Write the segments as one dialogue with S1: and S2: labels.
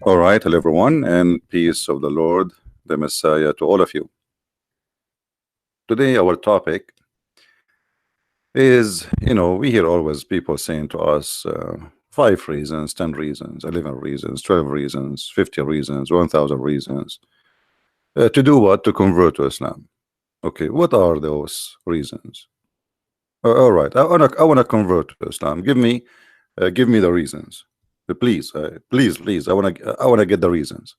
S1: All right, hello everyone, and peace of the Lord, the Messiah, to all of you. Today, our topic is, we hear always people saying to us, 5 reasons, 10 reasons, 11 reasons, 12 reasons, 50 reasons, 1,000 reasons. To do what? To convert to Islam. Okay, what are those reasons? All right, I wanna convert to Islam. Give me the reasons, please. I wanna get the reasons.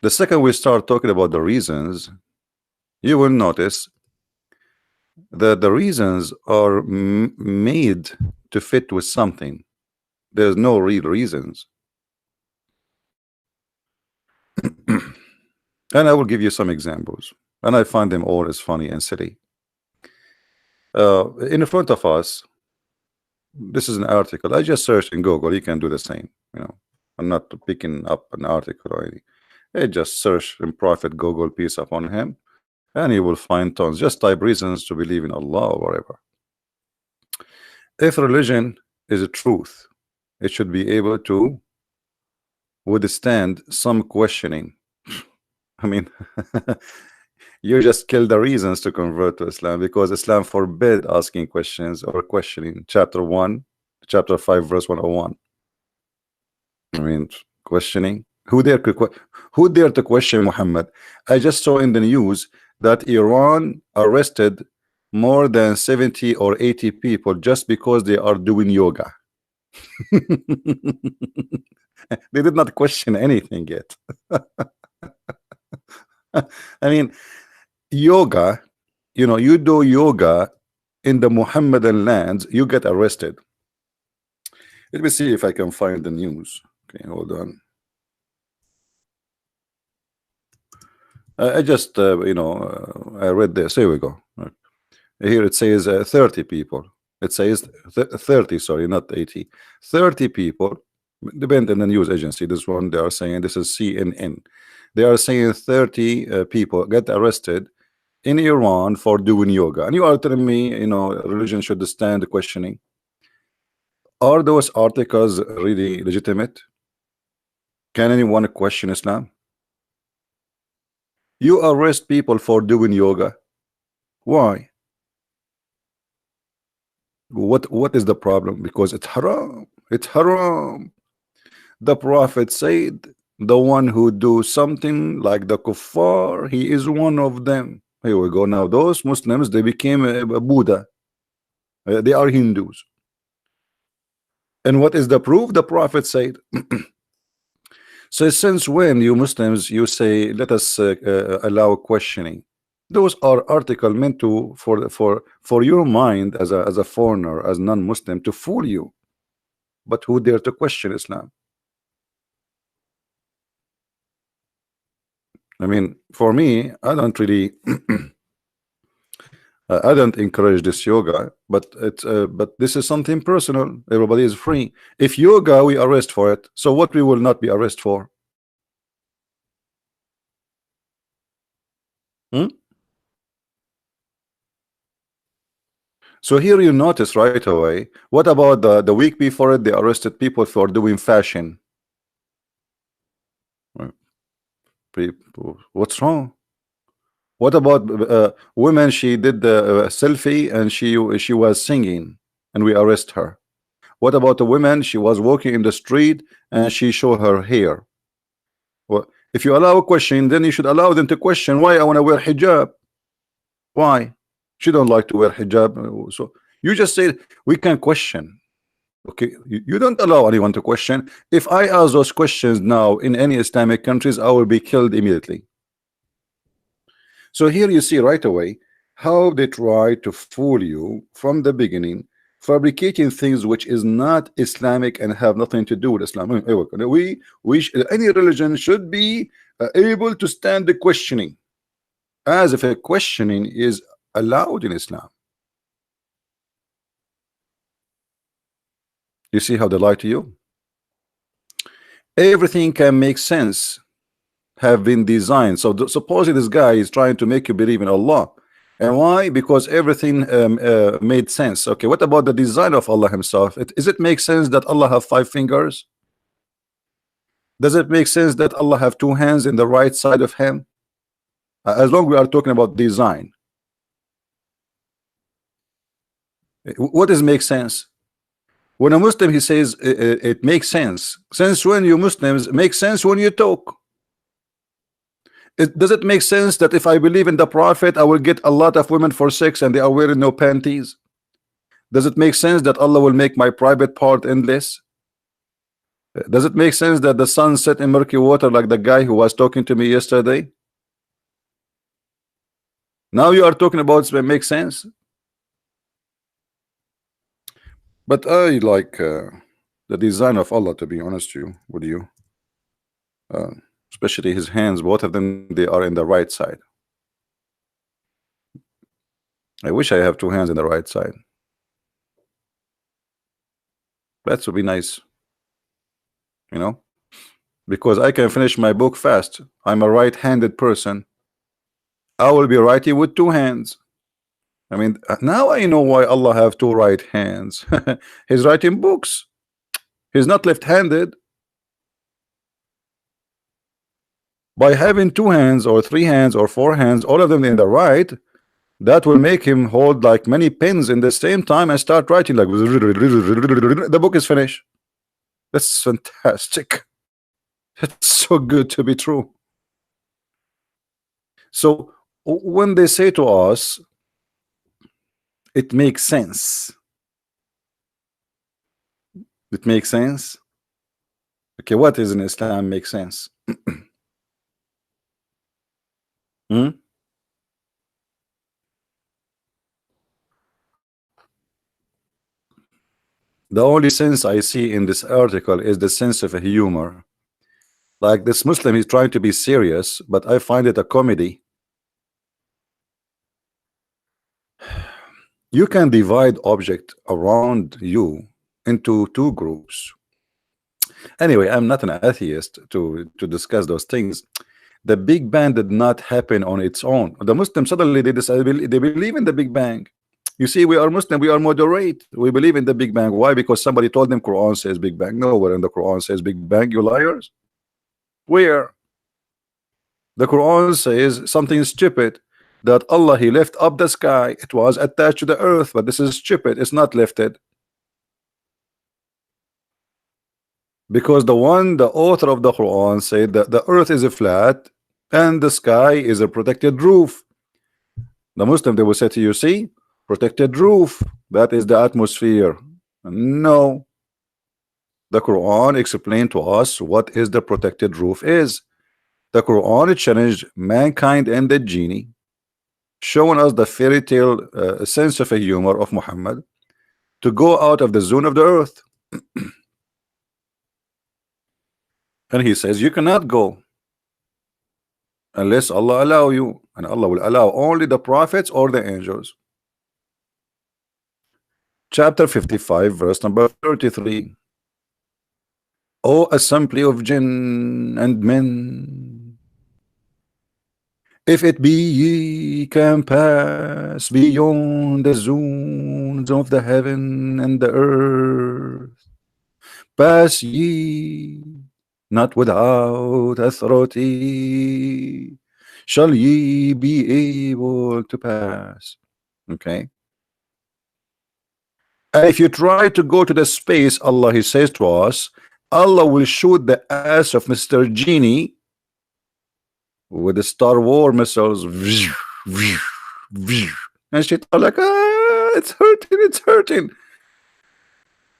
S1: The second we start talking about the reasons, you will notice that the reasons are made to fit with something. There's no real reasons. And I will give you some examples, and I find them all as funny and silly. In front of us, this is an article. I just searched in Google. You can do the same. I'm not picking up an article or anything. I just search in Prophet, Google, peace upon him, and you will find tons. Just type reasons to believe in Allah or whatever. If religion is a truth, it should be able to withstand some questioning. I mean, you just kill the reasons to convert to Islam, because Islam forbid asking questions or questioning. Chapter 1, chapter 5, verse 101. I mean, questioning. Who dare to question Muhammad? I just saw in the news that Iran arrested more than 70 or 80 people just because they are doing yoga. They did not question anything yet. I mean, yoga, you do yoga in the Muhammadan lands, you get arrested. Let me see if I can find the news. Okay, hold on. I just, I read this. Here we go. Here it says 30 people. It says 30, sorry, not 80. 30 people, depend on the news agency. This one, they are saying, this is CNN. They are saying 30 people get arrested in Iran for doing yoga. And you are telling me, religion should stand questioning. Are those articles really legitimate? Can anyone question Islam? You arrest people for doing yoga. Why? What is the problem? Because it's haram. It's haram. The Prophet said, the one who do something like the kuffar, he is one of them. Here we go. Now those Muslims, they became a Buddha. They are Hindus. And what is the proof? The Prophet said. So since when, you Muslims, you say let us allow questioning? Those are articles meant to for your mind as a foreigner, as non-Muslim, to fool you. But who dare to question Islam? I mean, for me, I don't really I don't encourage this yoga, but it's but this is something personal. Everybody is free. If yoga, we arrest for it, so what we will not be arrested for? So here you notice right away. What about the week before it? They arrested people for doing fashion. People, what's wrong? What about women? She did the selfie and she was singing, and we arrest her. What about the women? She was walking in the street and she showed her hair. Well, if you allow a question, then you should allow them to question why I want to wear hijab. Why? She don't like to wear hijab. So you just say we can question. Okay, you don't allow anyone to question. If I ask those questions now in any Islamic countries, I will be killed immediately. So here you see right away how they try to fool you from the beginning, fabricating things which is not Islamic and have nothing to do with Islam. Any religion should be able to stand the questioning, as if a questioning is allowed in Islam. You see how they lie to you? Everything can make sense, have been designed. So supposedly this guy is trying to make you believe in Allah. And why? Because everything made sense. Okay, what about the design of Allah himself? Does it make sense that Allah have 5 fingers? Does it make sense that Allah have two hands in the right side of him? As long we are talking about design, what does make sense? When a Muslim he says it makes sense. Since when you Muslims make sense when you talk? Does it make sense that if I believe in the Prophet, I will get a lot of women for sex and they are wearing no panties? Does it make sense that Allah will make my private part endless? Does it make sense that the sun set in murky water like the guy who was talking to me yesterday? Now you are talking about it makes sense. But I like the design of Allah, to be honest with you. Especially his hands, both of them, they are in the right side. I wish I have two hands in the right side. That would be nice, you know, because I can finish my book fast. I'm a right-handed person. I will be writing with two hands. I mean, now I know why Allah have two right hands. He's writing books. He's not left-handed. By having two hands or three hands or four hands, all of them in the right, that will make him hold like many pens in the same time and start writing like the book is finished. That's fantastic. It's so good to be true. So when they say to us, it makes sense. It makes sense. Okay, what is in Islam makes sense? Hmm? The only sense I see in this article is the sense of a humor. Like this Muslim is trying to be serious, but I find it a comedy. You can divide object around you into two groups. Anyway, I'm not an atheist to discuss those things. The Big Bang did not happen on its own. The Muslims suddenly they decide they believe in the Big Bang. You see, we are Muslim, we are moderate. We believe in the Big Bang. Why? Because somebody told them Quran says Big Bang. Nowhere in the Quran says Big Bang, you liars. Where? The Quran says something stupid, that Allah he left up the sky, it was attached to the earth, but this is stupid, it's not lifted. Because the author of the Quran said that the earth is a flat and the sky is a protected roof. The Muslim they will say to you, see, protected roof, that is the atmosphere. No, the Quran explained to us what is the protected roof is. The Quran challenged mankind and the genie, showing us the fairy tale sense of a humor of Muhammad to go out of the zone of the earth. And he says you cannot go unless Allah allow you, and Allah will allow only the prophets or the angels. Chapter 55 verse number 33. O assembly of jinn and men, if it be ye can pass beyond the zones of the heaven and the earth, pass ye not without authority, shall ye be able to pass. Okay. And if you try to go to the space, Allah he says to us, Allah will shoot the ass of Mr. Genie with the Star Wars missiles. And she thought like, it's hurting.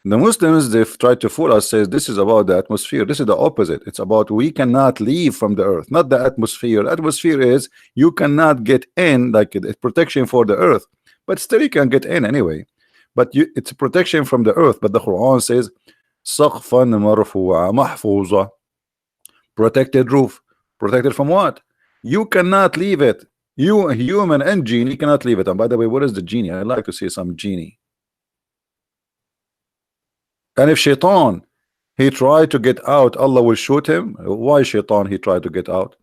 S1: The Muslims, they've tried to fool us, says this is about the atmosphere. This is the opposite. It's about we cannot leave from the earth, not the atmosphere. Atmosphere is you cannot get in, like it's protection for the earth, but still you can get in anyway. But it's a protection from the earth. But the Quran says سقفا مرفوعا محفوظة, protected roof. Protected from what? You cannot leave it. You, human and genie, cannot leave it. And by the way, what is the genie? I'd like to see some genie. And if shaitan he tried to get out, Allah will shoot him. Why shaitan he tried to get out?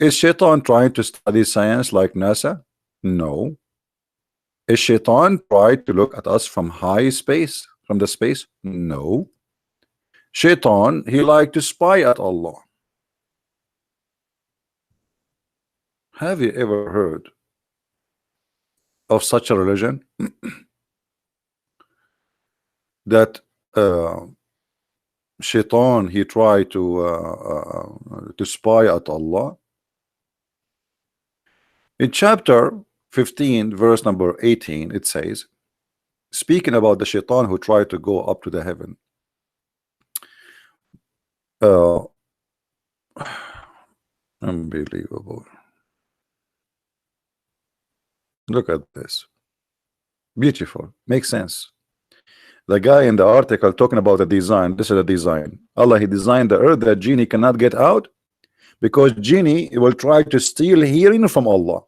S1: Is shaitan trying to study science like NASA? No. Is shaitan tried to look at us from high space, from the space? No. Shaitan, he liked to spy at Allah. Have you ever heard of such a religion that Shaitan he tried to spy at Allah? In chapter 15, verse number 18, it says, speaking about the Shaitan who tried to go up to the heaven. Unbelievable. Look at this. Beautiful. Makes sense. The guy in the article talking about the design. This is a design. Allah, he designed the earth that genie cannot get out because genie will try to steal hearing from Allah.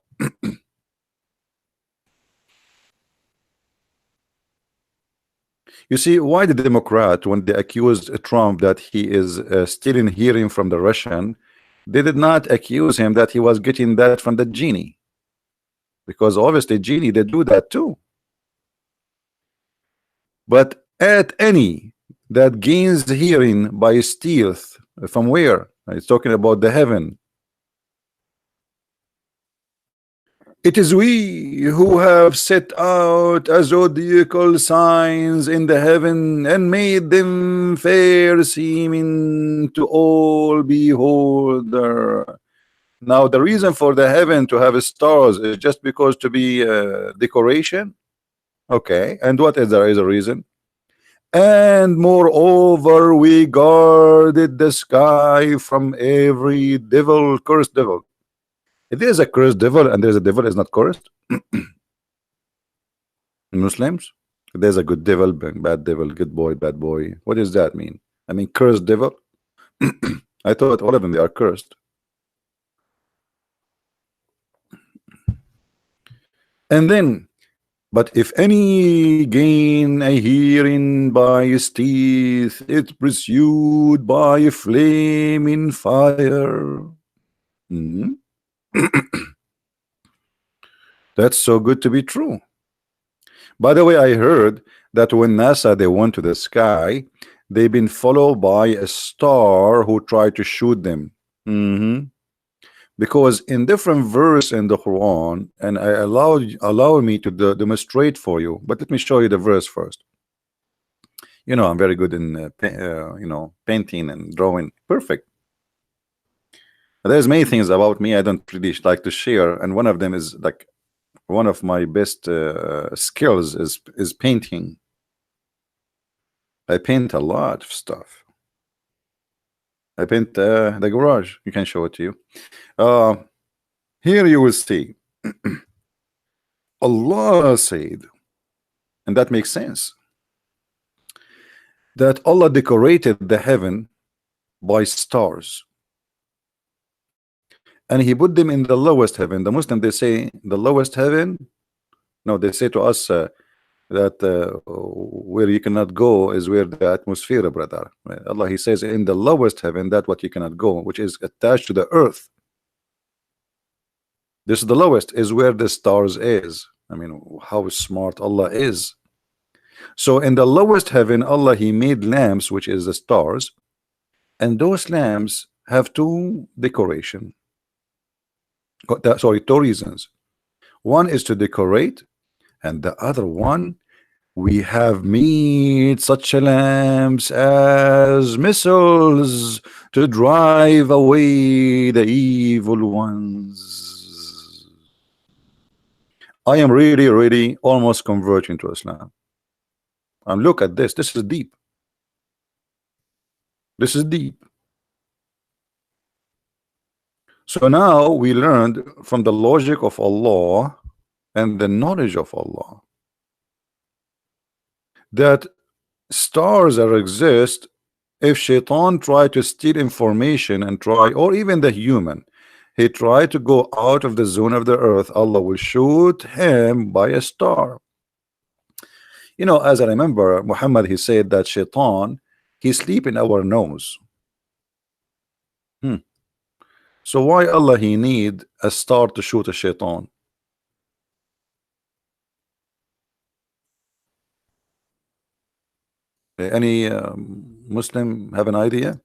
S1: You see, why the Democrat, when they accused Trump that he is stealing hearing from the Russian, they did not accuse him that he was getting that from the genie, because obviously genie they do that too. But at any that gains hearing by stealth, from where? It's talking about the heaven. It is we who have set out a zodiacal signs in the heaven and made them fair seeming to all beholder. Now the reason for the heaven to have stars is just because to be decoration. Okay, and what is there is a reason? And moreover we guarded the sky from every devil, cursed devil. If there's a cursed devil and there's a devil is not cursed, Muslims, if there's a good devil, bad devil, good boy, bad boy, what does that mean? I mean cursed devil. I thought all of them they are cursed. And then, but if any gain a hearing by his teeth, it pursued by a flaming fire. Hmm? That's so good to be true. By the way, I heard that when NASA they went to the sky, they've been followed by a star who tried to shoot them. Because in different verse in the Quran, and I allow me to demonstrate for you, but let me show you the verse first. You know, I'm very good in you know, painting and drawing. Perfect. There's many things about me I don't really like to share, and one of them is like one of my best skills is painting. I paint a lot of stuff. I paint the garage. You can show it to you. Here you will see Allah said, and that makes sense, that Allah decorated the heaven by stars, and he put them in the lowest heaven. The Muslim they say the lowest heaven. No, they say to us that where you cannot go is where the atmosphere, brother. Allah he says in the lowest heaven, that what you cannot go, which is attached to the earth. This is the lowest, is where the stars is. I mean, how smart Allah is. So in the lowest heaven, Allah he made lamps, which is the stars, and those lamps have two decoration. Sorry, two reasons. One is to decorate, and the other one, we have made such lamps as missiles to drive away the evil ones. I am really almost converting to Islam. And look at this. This is deep. This is deep. So now we learned from the logic of Allah and the knowledge of Allah that stars are exist. If Shaitan try to steal information and try, or even the human, he tried to go out of the zone of the earth, Allah will shoot him by a star. You know, as I remember, Muhammad he said that Shaitan he sleep in our nose. So why Allah he need a star to shoot a Shaitan? Any Muslim have an idea?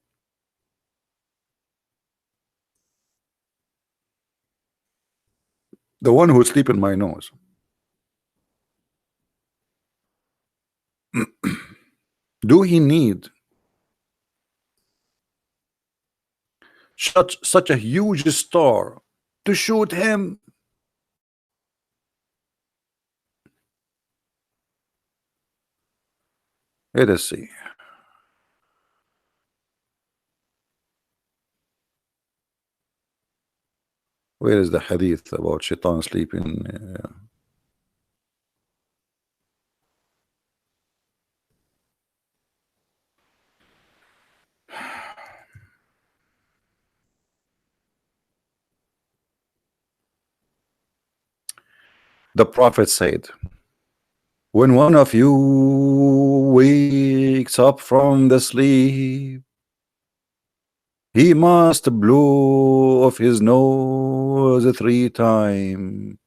S1: The one who sleep in my nose. Do he need such a huge star to shoot him? Let us see. Where is the hadith about shaitan sleeping? The Prophet said, when one of you wakes up from the sleep, he must blow off his nose 3 times.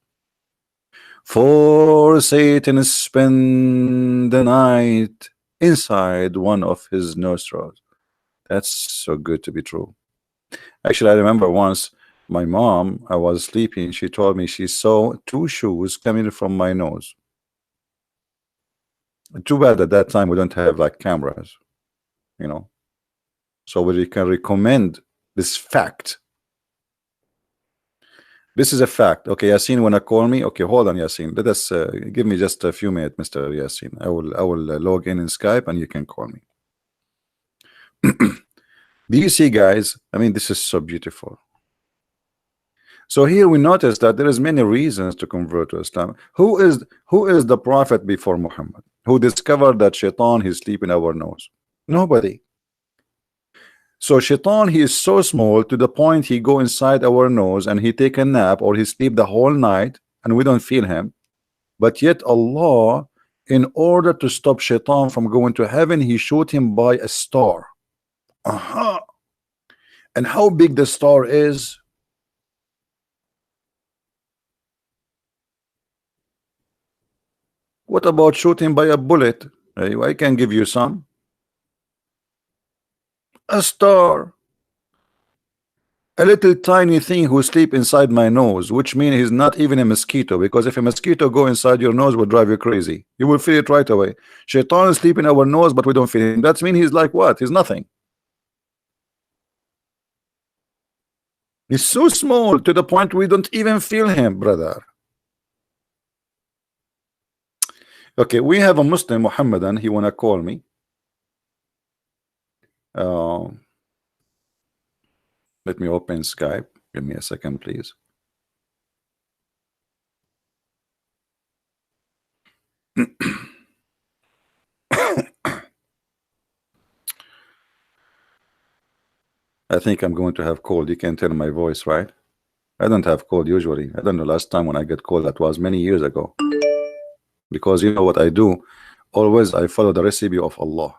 S1: For Satan spend the night inside one of his nostrils. That's so good to be true. Actually, I remember once my mom, I was sleeping, she told me she saw 2 shoes coming from my nose. Too bad at that time we don't have like cameras, you know, so we can recommend this fact. This is a fact. Okay, Yasin, wanna call me? Okay, hold on, Yasin. Let us give me just a few minutes, Mr. Yasin. I will log in Skype and you can call me. Do you see, guys? I mean, this is so beautiful. So here we notice that there is many reasons to convert to Islam. Who is the prophet before Muhammad? Who discovered that shaitan is sleep in our nose? Nobody. So shaitan, he is so small to the point he go inside our nose and he take a nap or he sleep the whole night and we don't feel him. But yet Allah, in order to stop shaitan from going to heaven, he shoot him by a star. And how big the star is? What about shooting by a bullet? I can give you some. A star. A little tiny thing who sleep inside my nose, which means he's not even a mosquito, because if a mosquito go inside your nose will drive you crazy. You will feel it right away. Shaitan is sleep in our nose, but we don't feel him. That means he's like what? He's nothing. He's so small to the point we don't even feel him, brother. Okay, we have a Muslim Muhammadan. He wanna call me. Let me open Skype. Give me a second, please. I think I'm going to have cold. You can tell my voice, right? I don't have cold usually. I don't know, last time when I get cold, that was many years ago. Because you know what I do? Always I follow the recipe of Allah.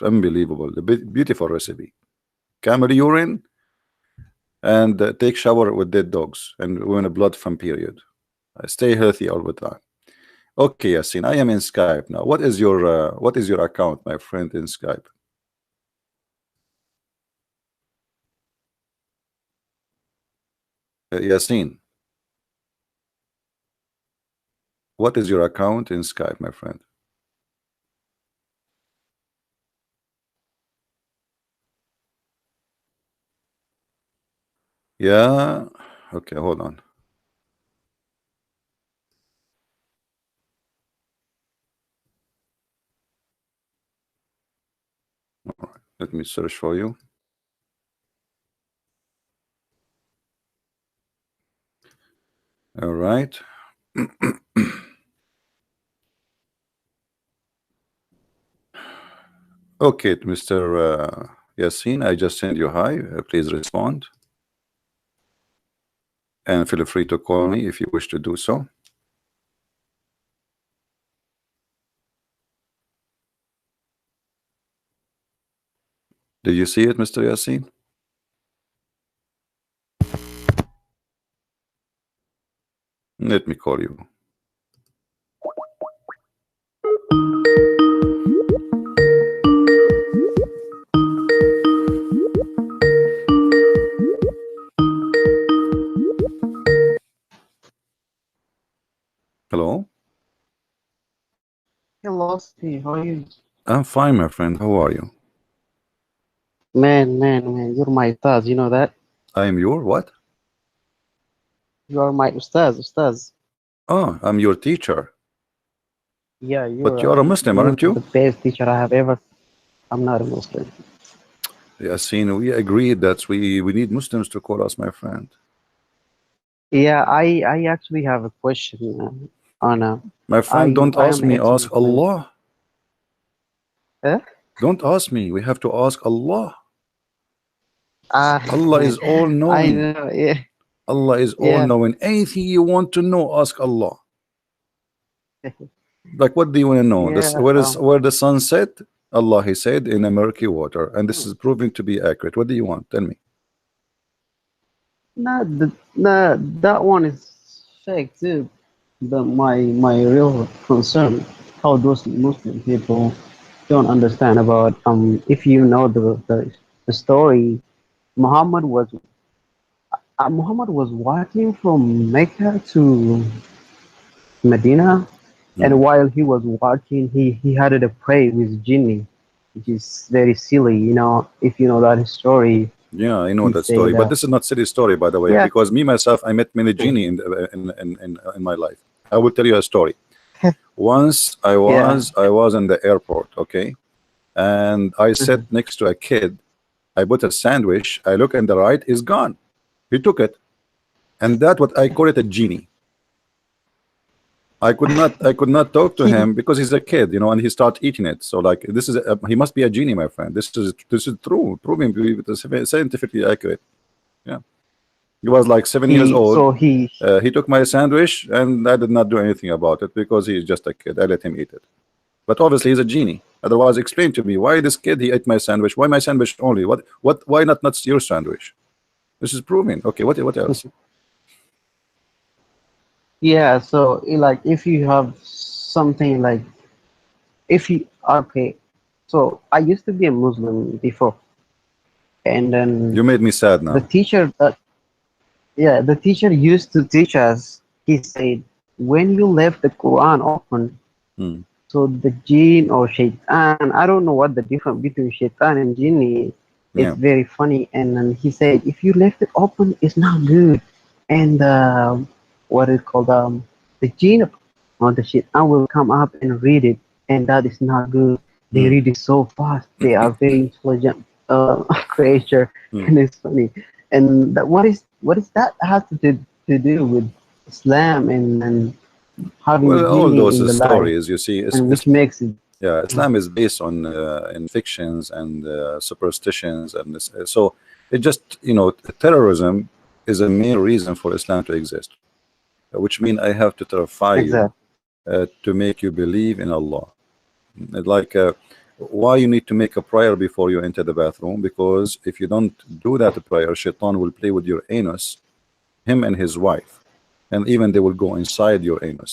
S1: Unbelievable. The beautiful recipe. Camel urine and take shower with dead dogs and when a blood from period. I stay healthy all the time. Okay, Yasin, I am in Skype now. What is your account, my friend, in Skype? Yasin, what is your account in Skype, my friend? Yeah. Okay, hold on. All right, let me search for you. All right. Okay, Mr. Yasin, I just sent you hi. Please respond. And feel free to call me if you wish to do so. Did you see it, Mr. Yasin? Let me call you.
S2: Hey, how are you?
S1: I'm fine, my friend. How are you?
S2: Man, you're my ustaz, you know that?
S1: I am your what?
S2: You are my ustaz.
S1: Oh, I'm your teacher.
S2: Yeah,
S1: But you are a Muslim,
S2: you're
S1: aren't
S2: the
S1: you?
S2: best teacher I have ever. I'm not a Muslim.
S1: Yasin, we agreed that we need Muslims to call us my friend.
S2: Yeah, I actually have a question, Anna.
S1: My friend, don't
S2: I
S1: ask
S2: am
S1: me, ask
S2: ex-Muslim.
S1: Allah.
S2: Huh?
S1: Don't ask me. We have to ask Allah.
S2: Ah,
S1: Allah is all
S2: I
S1: knowing.
S2: know. Yeah,
S1: Allah is all
S2: yeah.
S1: knowing. Anything you want to know, ask Allah. Like what do you want to know? This
S2: Yeah.
S1: where the sun set? Allah, he said, in a murky water, and this is proving to be accurate. What do you want? Tell me.
S2: That one is fake too. My real concern, how those Muslim people don't understand about if you know the story, Muhammad was Muhammad was walking from Mecca to Medina, and
S1: Hmm.
S2: while he was walking, he had a pray with Jinni, which is very silly. You know, if you know that story,
S1: Yeah, I know
S2: he
S1: that story,
S2: said,
S1: but this is not silly story, by the way,
S2: "Yeah,
S1: because me myself, I met many genie in my life. I will tell you a story. Once
S2: yeah,
S1: I was in the airport, okay, and I sat
S2: mhm.
S1: next to a kid. I bought a sandwich. I look and the right is gone. He took it, and that what I call it a genie. I could not talk to
S2: he
S1: him because he's a kid, you know, and he start eating it. So like this is he must be a genie, my friend. This is true, proving to be scientifically accurate. Yeah, he was like 7 years
S2: he
S1: old.
S2: so he
S1: He took my sandwich, and I did not do anything about it because he's just a kid. I let him eat it. But obviously, he's a genie. Otherwise, explain to me why this kid he ate my sandwich. Why my sandwich only? What? Why not your sandwich? This is proving. Okay, what else?
S2: yeah. So like if you have something like if you okay, so I used to be a Muslim before, and then
S1: You made me sad
S2: the
S1: now.
S2: teacher yeah, the teacher used to teach us. He said, when you left the Quran open,
S1: Hmm.
S2: so the jinn or shaitan, I don't know what the difference between shaitan and jinni. It's
S1: Yeah.
S2: very funny. And then he said, if you left it open, it's not good. And what is called the jinn or the shaitan will come up and read it, and that is not good. They
S1: Hmm.
S2: read it so fast. They are very intelligent creature,
S1: Hmm.
S2: and it's funny. And what is that have to do with Islam and having
S1: Well, all
S2: jinni
S1: those
S2: in the life?
S1: stories, you see,
S2: And which makes it
S1: yeah, Islam is based on in fictions and superstitions, and so it just terrorism is a main reason for Islam to exist, which means I have to terrify you
S2: exactly.
S1: to make you believe in Allah. Like why you need to make a prayer before you enter the bathroom? Because if you don't do that prayer, Shaitan will play with your anus, him and his wife, and even they will go inside your anus.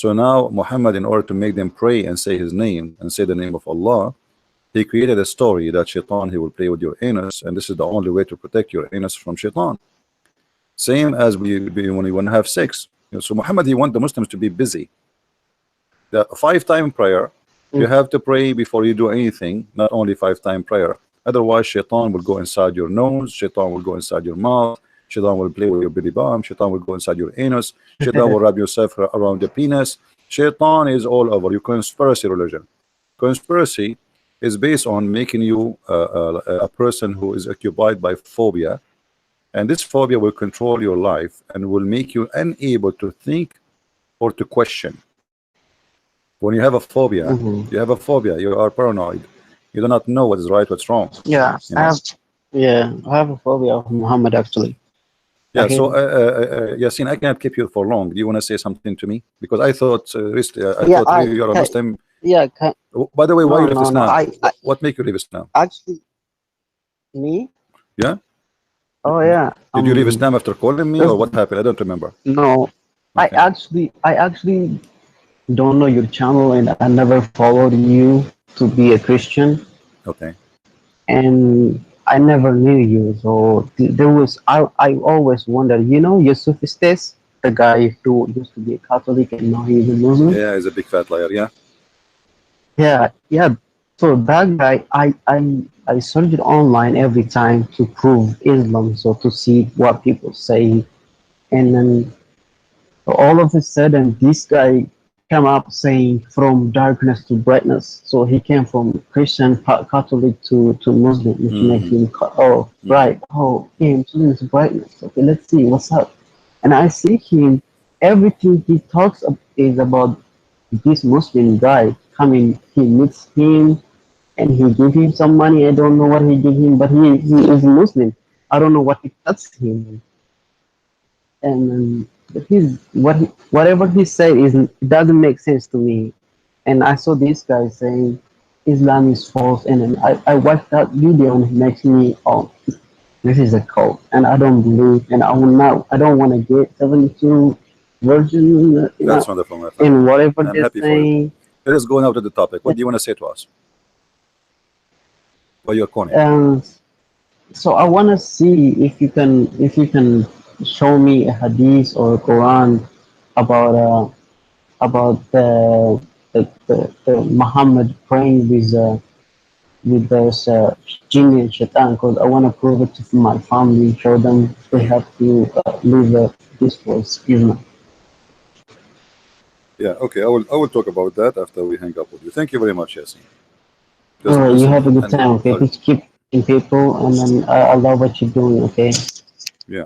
S1: So now Muhammad, in order to make them pray and say his name and say the name of Allah, he created a story that Shaitan he will play with your anus, and this is the only way to protect your anus from Shaitan. Same as when you want to have sex. So Muhammad, he want the Muslims to be busy. The 5 time prayer, you
S2: Mm.
S1: have to pray before you do anything, not only 5 time prayer. Otherwise, Shaitan will go inside your nose, Shaitan will go inside your mouth, Shaitan will play with your belly button, Shaitan will go inside your anus, Shaitan will wrap yourself around the penis. Shaitan is all over. Your conspiracy religion. Conspiracy is based on making you a person who is occupied by phobia, and this phobia will control your life and will make you unable to think or to question. When you have a phobia,
S2: Hmm.
S1: you have a phobia, you are paranoid. You do not know what is right, what's wrong,
S2: Yeah,
S1: you know.
S2: I have a phobia of Muhammad actually. I
S1: Yeah,
S2: hate
S1: so
S2: him.
S1: Yasin, I cannot keep you for long. Do you want to say something to me? Because I thought recently, I
S2: Yeah,
S1: thought really you're a Muslim.
S2: yeah,
S1: By the way, why you
S2: no,
S1: left
S2: no, no.
S1: Islam? What make you leave Islam?
S2: Actually me.
S1: Yeah,
S2: Oh yeah.
S1: did you leave Islam after calling me, or
S2: That's,
S1: what happened? I don't remember.
S2: no.
S1: Okay,
S2: I actually don't know your channel, and I never followed you to be a Christian,
S1: okay.
S2: and I never knew you. So there was I always wondered. You know, Yusuf Estes, the guy who used to be a Catholic and now he's a Muslim.
S1: Yeah, he's a big fat liar. Yeah.
S2: Yeah, yeah. So that guy, I searched online every time to prove Islam, so to see what people say, and then all of a sudden this guy came up saying from darkness to brightness. So he came from Christian Catholic to Muslim, which make
S1: Hmm.
S2: him oh
S1: Hmm.
S2: right, oh yeah, Muslim is brightness. Okay, let's see what's up. And I see him. Everything he talks is about this Muslim guy coming. He meets him and he give him some money. I don't know what he give him, but he is Muslim. I don't know what he touched him, and whatever he said is it doesn't make sense to me. And I saw this guy saying Islam is false, and then I watched that video and it makes me this is a cult, and I don't believe, and I don't want to get 72 version,
S1: That's wonderful, my friend.
S2: in whatever
S1: I'm
S2: they're
S1: happy for you.
S2: saying.
S1: Let us go now to the topic. What do you want to say to us? Why you're calling?
S2: And so I want to see if you can show me a hadith or a Quran about the Muhammad praying with those jinn and shaitan, because I want to prove it to my family, show them they have to leave this world. Excuse me.
S1: Yeah, okay. I will talk about that after we hang up with you. Thank you very much, Yasin. Just
S2: You
S1: listen
S2: have a good
S1: and
S2: time, okay? Just keep in people, and then I love what you're doing, okay?
S1: yeah.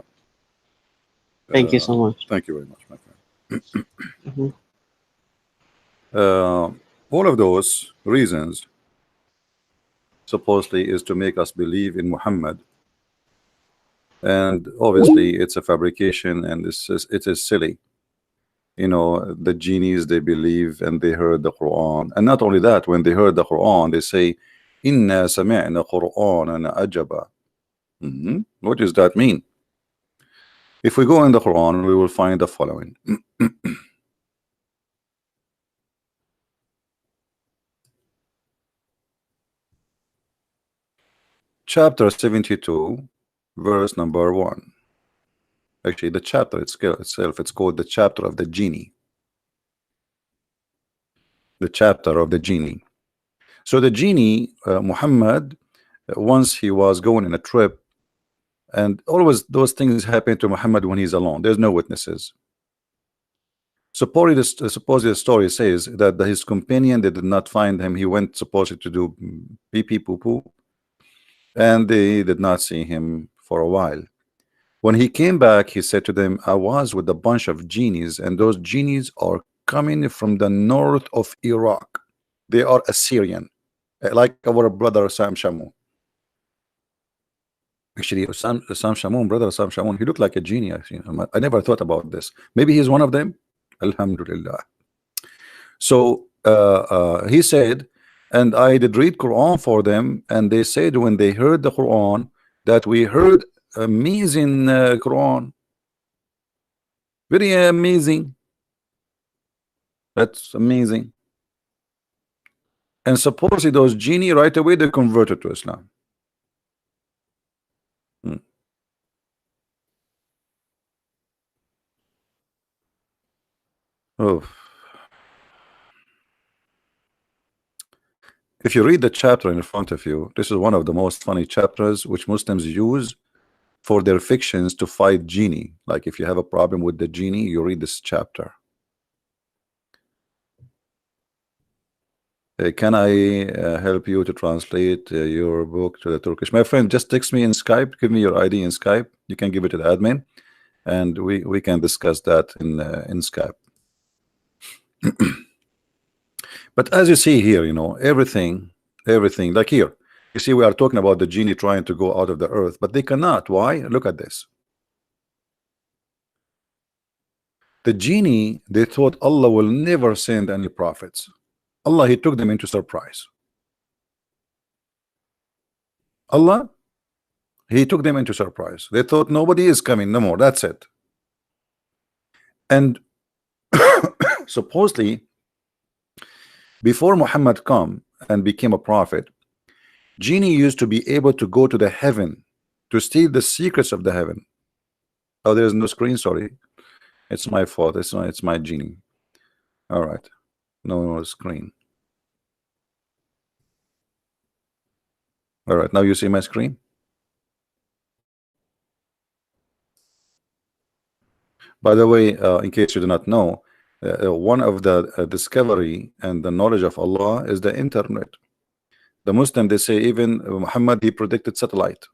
S2: Thank you so much.
S1: Thank you very much, my friend.
S2: Mhm.
S1: Uh, all of those reasons supposedly is to make us believe in Muhammad, and obviously it's a fabrication, and it is silly. You know, the genies, they believe and they heard the Quran, and not only that, when they heard the Quran they say inna sami'na Qur'anan ajaba. What does that mean? If we go in the Quran we will find the following. Chapter 72, verse number 1. Actually, the chapter itself, it's called the chapter of the genie. The chapter of the genie. So the genie, Muhammad, once he was going on a trip, and always those things happen to Muhammad when he's alone. There's no witnesses. Supposedly the story says that his companion, they did not find him. He went supposedly to do pee pee poo poo, and they did not see him for a while. When he came back, he said to them, I was with a bunch of genies, and those genies are coming from the north of Iraq. They are Assyrian, like our brother Sam Shamoun. Actually, Sam Shamoun, brother Sam Shamoun, he looked like a genie. I never thought about this. Maybe he's one of them. Alhamdulillah. So he said, and I did read Quran for them, and they said when they heard the Quran that we heard amazing Quran, very amazing. That's amazing. And supposedly those genie right away they converted to Islam. Hmm. Oh. If you read the chapter in front of you, this is one of the most funny chapters which Muslims use for their fictions to fight genie. Like if you have a problem with the genie, you read this chapter. Can I help you to translate your book to the Turkish? My friend, just text me in Skype. Give me your ID in Skype. You can give it to the admin, and we can discuss that in Skype. But as you see here, you know, everything like here. You see, we are talking about the genie trying to go out of the earth, but they cannot. Why? Look at this. The genie, they thought Allah will never send any prophets. Allah, he took them into surprise. Allah, he took them into surprise. They thought nobody is coming no more. That's it. And supposedly, before Muhammad come and became a prophet, genie used to be able to go to the heaven to steal the secrets of the heaven. Oh, there's no screen. Sorry, it's my fault. It's my genie. All right, no screen. All right, now you see my screen. By the way, in case you do not know, one of the discovery and the knowledge of Allah is the internet. The Muslim, they say even Muhammad, he predicted satellite.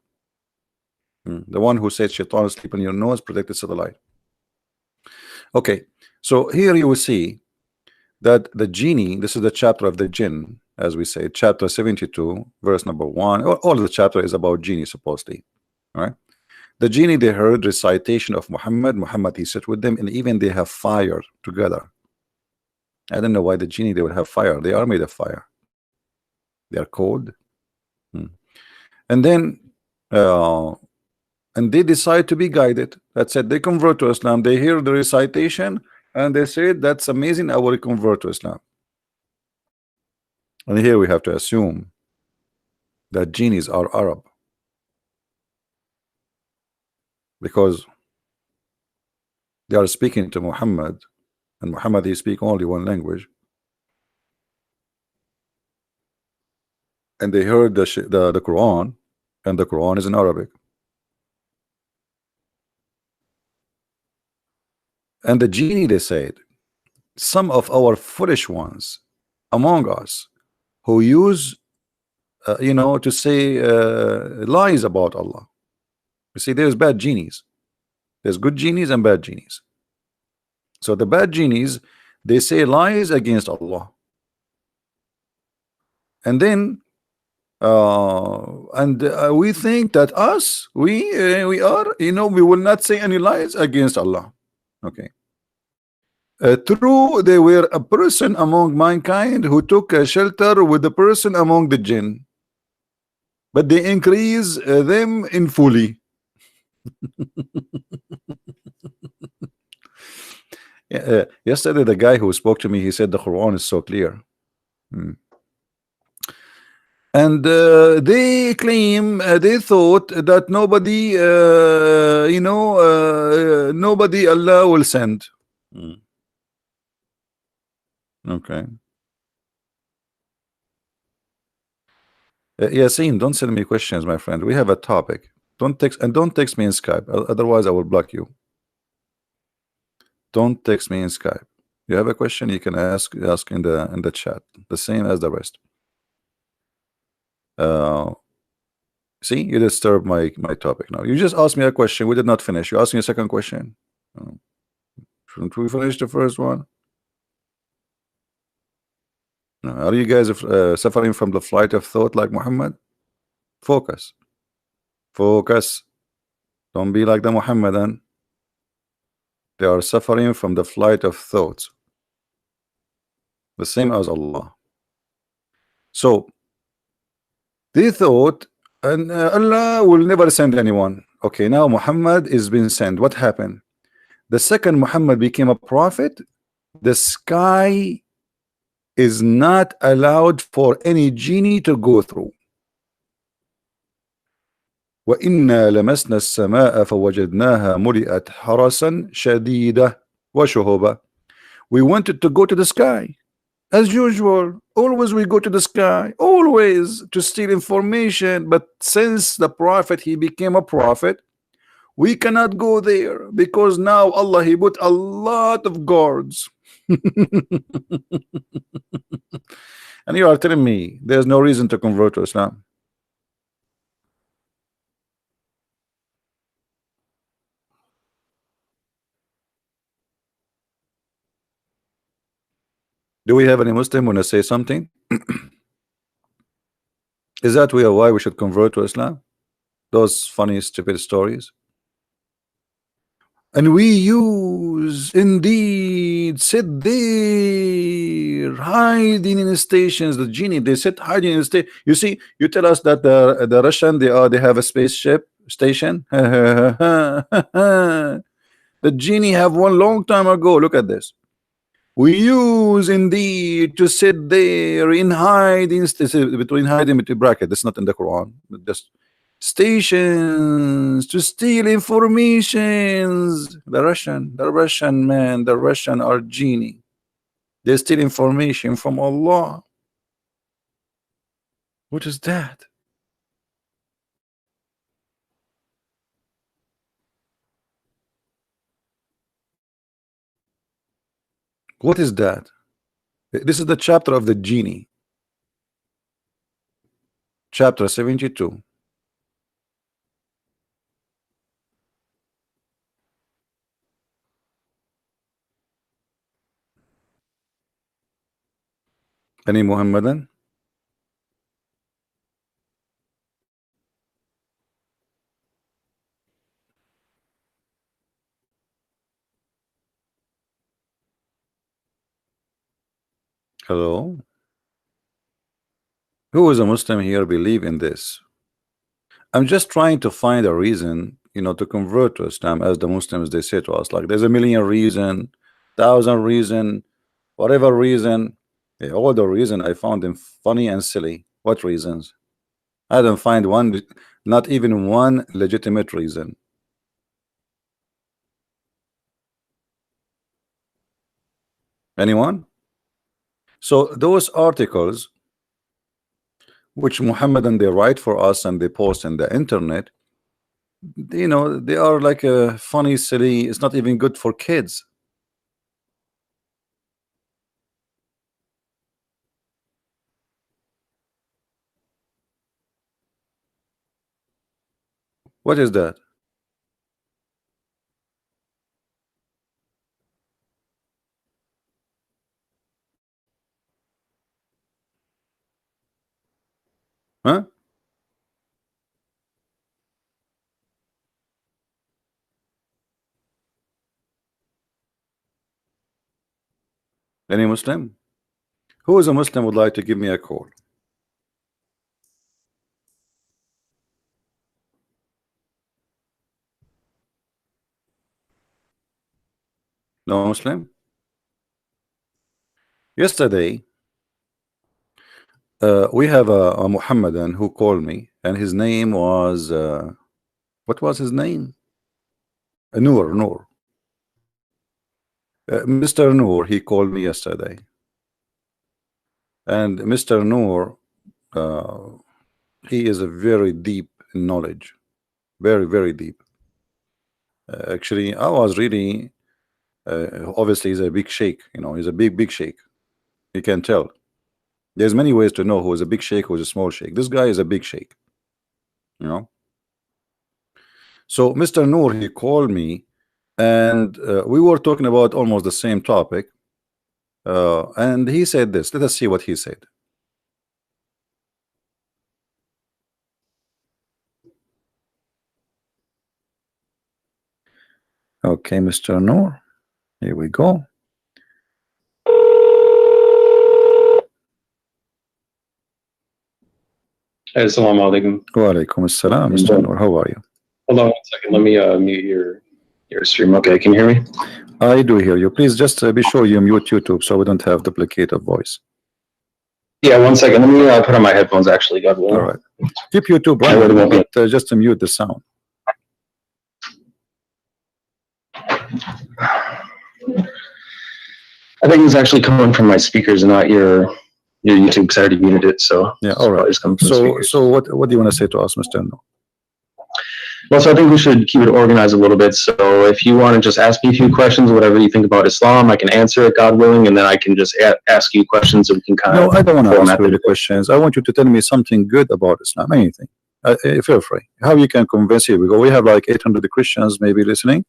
S1: The one who said shaitan sleep in your nose predicted satellite. Okay, so here you will see that the genie, this is the chapter of the jinn, as we say, chapter 72, verse number 1. All the chapter is about genie, supposedly. All right. The genie, they heard recitation of Muhammad. Muhammad, he sat with them, and even they have fire together. I don't know why the genie, they would have fire. They are made of fire. They are cold. And then and they decide to be guided. That's it. They convert to Islam. They hear the recitation and they say, that's amazing, I will convert to Islam. And here we have to assume that genies are Arab, because they are speaking to Muhammad, and Muhammad, he speak only one language, and they heard the Quran, and the Quran is in Arabic. And the genie, they said, some of our foolish ones among us who use to say lies about Allah. You see, there's bad genies, there's good genies and bad genies. So the bad genies, they say lies against Allah, and then we think that us, we are, we will not say any lies against Allah. Okay. True, they were a person among mankind who took a shelter with the person among the jinn, but they increase them in fully. Yesterday, the guy who spoke to me, he said the Quran is so clear. And they claim, they thought that nobody, nobody Allah will send. Okay. Yasin, don't send me questions, my friend. We have a topic. Don't text me in Skype. Otherwise, I will block you. Don't text me in Skype. You have a question, you can ask in the chat, the same as the rest. See, you disturb my topic now. You just asked me a question, we did not finish. You asked me a second question. Shouldn't we finish the first one? Are you guys suffering from the flight of thought like Muhammad? Focus. Focus. Don't be like the Muhammadan. They are suffering from the flight of thoughts, the same as Allah. So they thought, and Allah will never send anyone. Okay, now Muhammad is being sent. What happened? The second Muhammad became a prophet, the sky is not allowed for any genie to go through. وَإِنَّا لَمَسْنَا السَّمَاءَ فَوَجَدْنَاهَا مُلِئَتْ حَرَسًا شَدِيدًا وَشُهُبًا. We wanted to go to the sky. As usual, always we go to the sky, always to steal information. But since the prophet, he became a prophet, we cannot go there, because now Allah, he put a lot of guards. And you are telling me there's no reason to convert to Islam? Do we have any Muslim want to say something? Is that why we should convert to Islam? Those funny, stupid stories. And we use indeed sit there hiding in stations. The genie, they sit hiding in state. You see, you tell us that the Russian, they have a spaceship station. The genie have one long time ago. Look at this. We use indeed to sit there in hiding, between hiding between bracket. That's not in the Quran. Just stations to steal informations. The Russian man, the Russian are genie. They steal information from Allah. What is that? What is that? This is the chapter of the genie, chapter 72. Any Muhammadan? Hello? Who is a Muslim here believe in this? I'm just trying to find a reason, to convert to Islam, as the Muslims they say to us. Like there's a million reason, thousand reason, whatever reason. Yeah, all the reason I found them funny and silly. What reasons? I didn't find one, not even one legitimate reason. Anyone? So those articles which Muhammadan they write for us and they post in the internet, they are like a funny, silly. It's not even good for kids. What is that? Huh? Any Muslim? Who is a Muslim would like to give me a call? No Muslim? Yesterday, we have a Muhammadan who called me, and his name was what was his name? Noor. Noor. Mr. Noor. He called me yesterday, and Mr. Noor, he is a very deep in knowledge, very very deep. Actually, I was really obviously he's a big sheikh. He's a big sheikh. You can tell. There's many ways to know who is a big sheikh, who is a small sheikh. This guy is a big sheikh. So Mr. Noor, he called me, and we were talking about almost the same topic, and he said this. Let us see what he said. Okay, Mr. Noor, here we go.
S3: Assalamu alaikum.
S1: Wa alaikum assalam, Mr. Noor. How are you?
S3: Hold on 1 second. Let me mute your stream. Okay, can you hear me?
S1: I do hear you. Please just be sure you mute YouTube so we don't have duplicate of voice.
S3: Yeah, 1 second. Let me put on my headphones. Actually, God willing.
S1: All right. Keep YouTube running, but just to mute the sound.
S3: I think it's actually coming from my speakers and not your YouTube, because I already muted it. So
S1: yeah, all right. So what do you want to say to us, Mr. Noor?
S3: Well, so I think we should keep it organized a little bit. So if you want to just ask me a few questions, whatever you think about Islam, I can answer it, God willing, and then I can just ask you questions so we can kind of.
S1: No, I don't want to ask you the questions. I want you to tell me something good about Islam, anything. Feel free. How you can convince you? We have like 800 Christians maybe listening,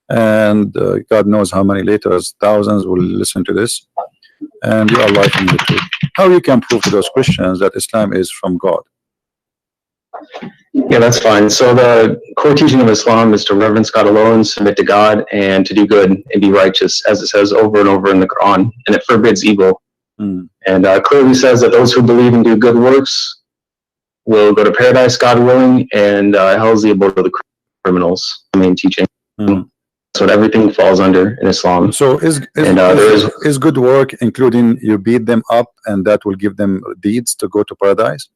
S1: and God knows how many later thousands will listen to this, and you are live on YouTube. How you can prove to those Christians that Islam is from God?
S3: Yeah, that's fine. So the core teaching of Islam is to reverence God alone, submit to God, and to do good and be righteous, as it says over and over in the Quran, and it forbids evil. And clearly says that those who believe and do good works will go to paradise, God willing, and hell is the abode of the criminals. The main teaching. That's what everything falls under in Islam.
S1: So is good work including you beat them up and that will give them deeds to go to paradise?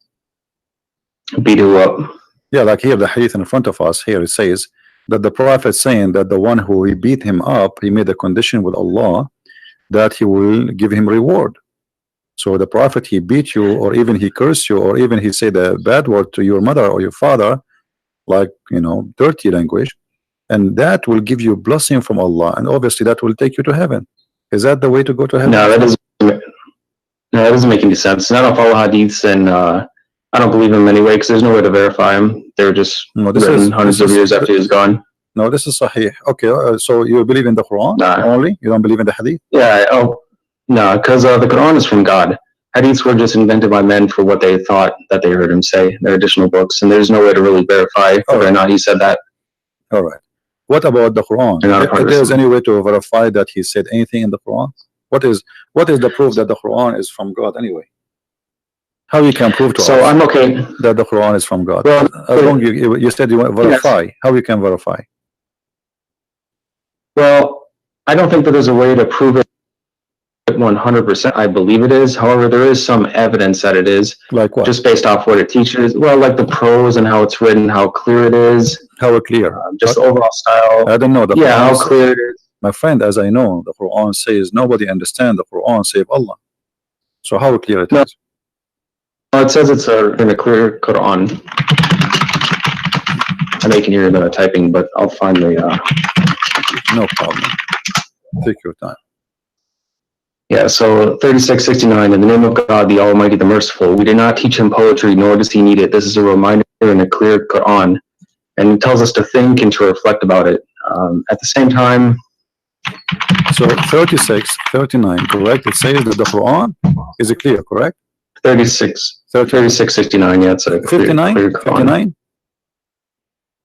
S3: Beat who up?
S1: Yeah, like here the hadith in front of us, here it says that the Prophet saying that the one who he beat him up, he made a condition with Allah that he will give him reward. So the Prophet, he beat you, or even he cursed you, or even he said a bad word to your mother or your father, like dirty language, and that will give you blessing from Allah, and obviously that will take you to heaven. Is that the way to go to heaven?
S3: No, that doesn't make any sense. And I don't follow hadiths, and I don't believe him anyway because there's no way to verify him. They're just written hundreds of years after he's gone.
S1: No, this is sahih. Okay, so you believe in the Quran only? You don't believe in the hadith?
S3: Yeah. Oh, no, because the Quran is from God. Hadiths were just invented by men for what they thought that they heard him say. They're additional books, and there's no way to really verify whether or not he said that.
S1: All right. What about the Quran? If there's any way to verify that he said anything in the Quran? What is the proof that the Quran is from God anyway? How you can prove to us
S3: I'm okay
S1: that the Quran is from God?
S3: Well,
S1: as long you said you want to verify. Yes. How you can verify?
S3: Well, I don't think that there's a way to prove it 100%. I believe it is. However, there is some evidence that it is.
S1: Like what?
S3: Just based off what it teaches. Well, like the prose and how it's written, how clear it is.
S1: How clear?
S3: Just the overall style.
S1: I don't know.
S3: How clear it is.
S1: My friend, as I know, the Quran says nobody understands the Quran save Allah. So how clear it is?
S3: It says it's in a clear Quran. I know you can hear the typing, but I'll find the...
S1: No problem. Take your time.
S3: Yeah, so 3669, in the name of God, the Almighty, the Merciful. We did not teach him poetry, nor does he need it. This is a reminder in a clear Quran. And it tells us to think and to reflect about it. At the same time...
S1: So 3639, correct? It says that the Quran is clear, correct?
S3: 3669, yeah, it's a clear,
S1: 59?
S3: clear Quran.
S1: 59?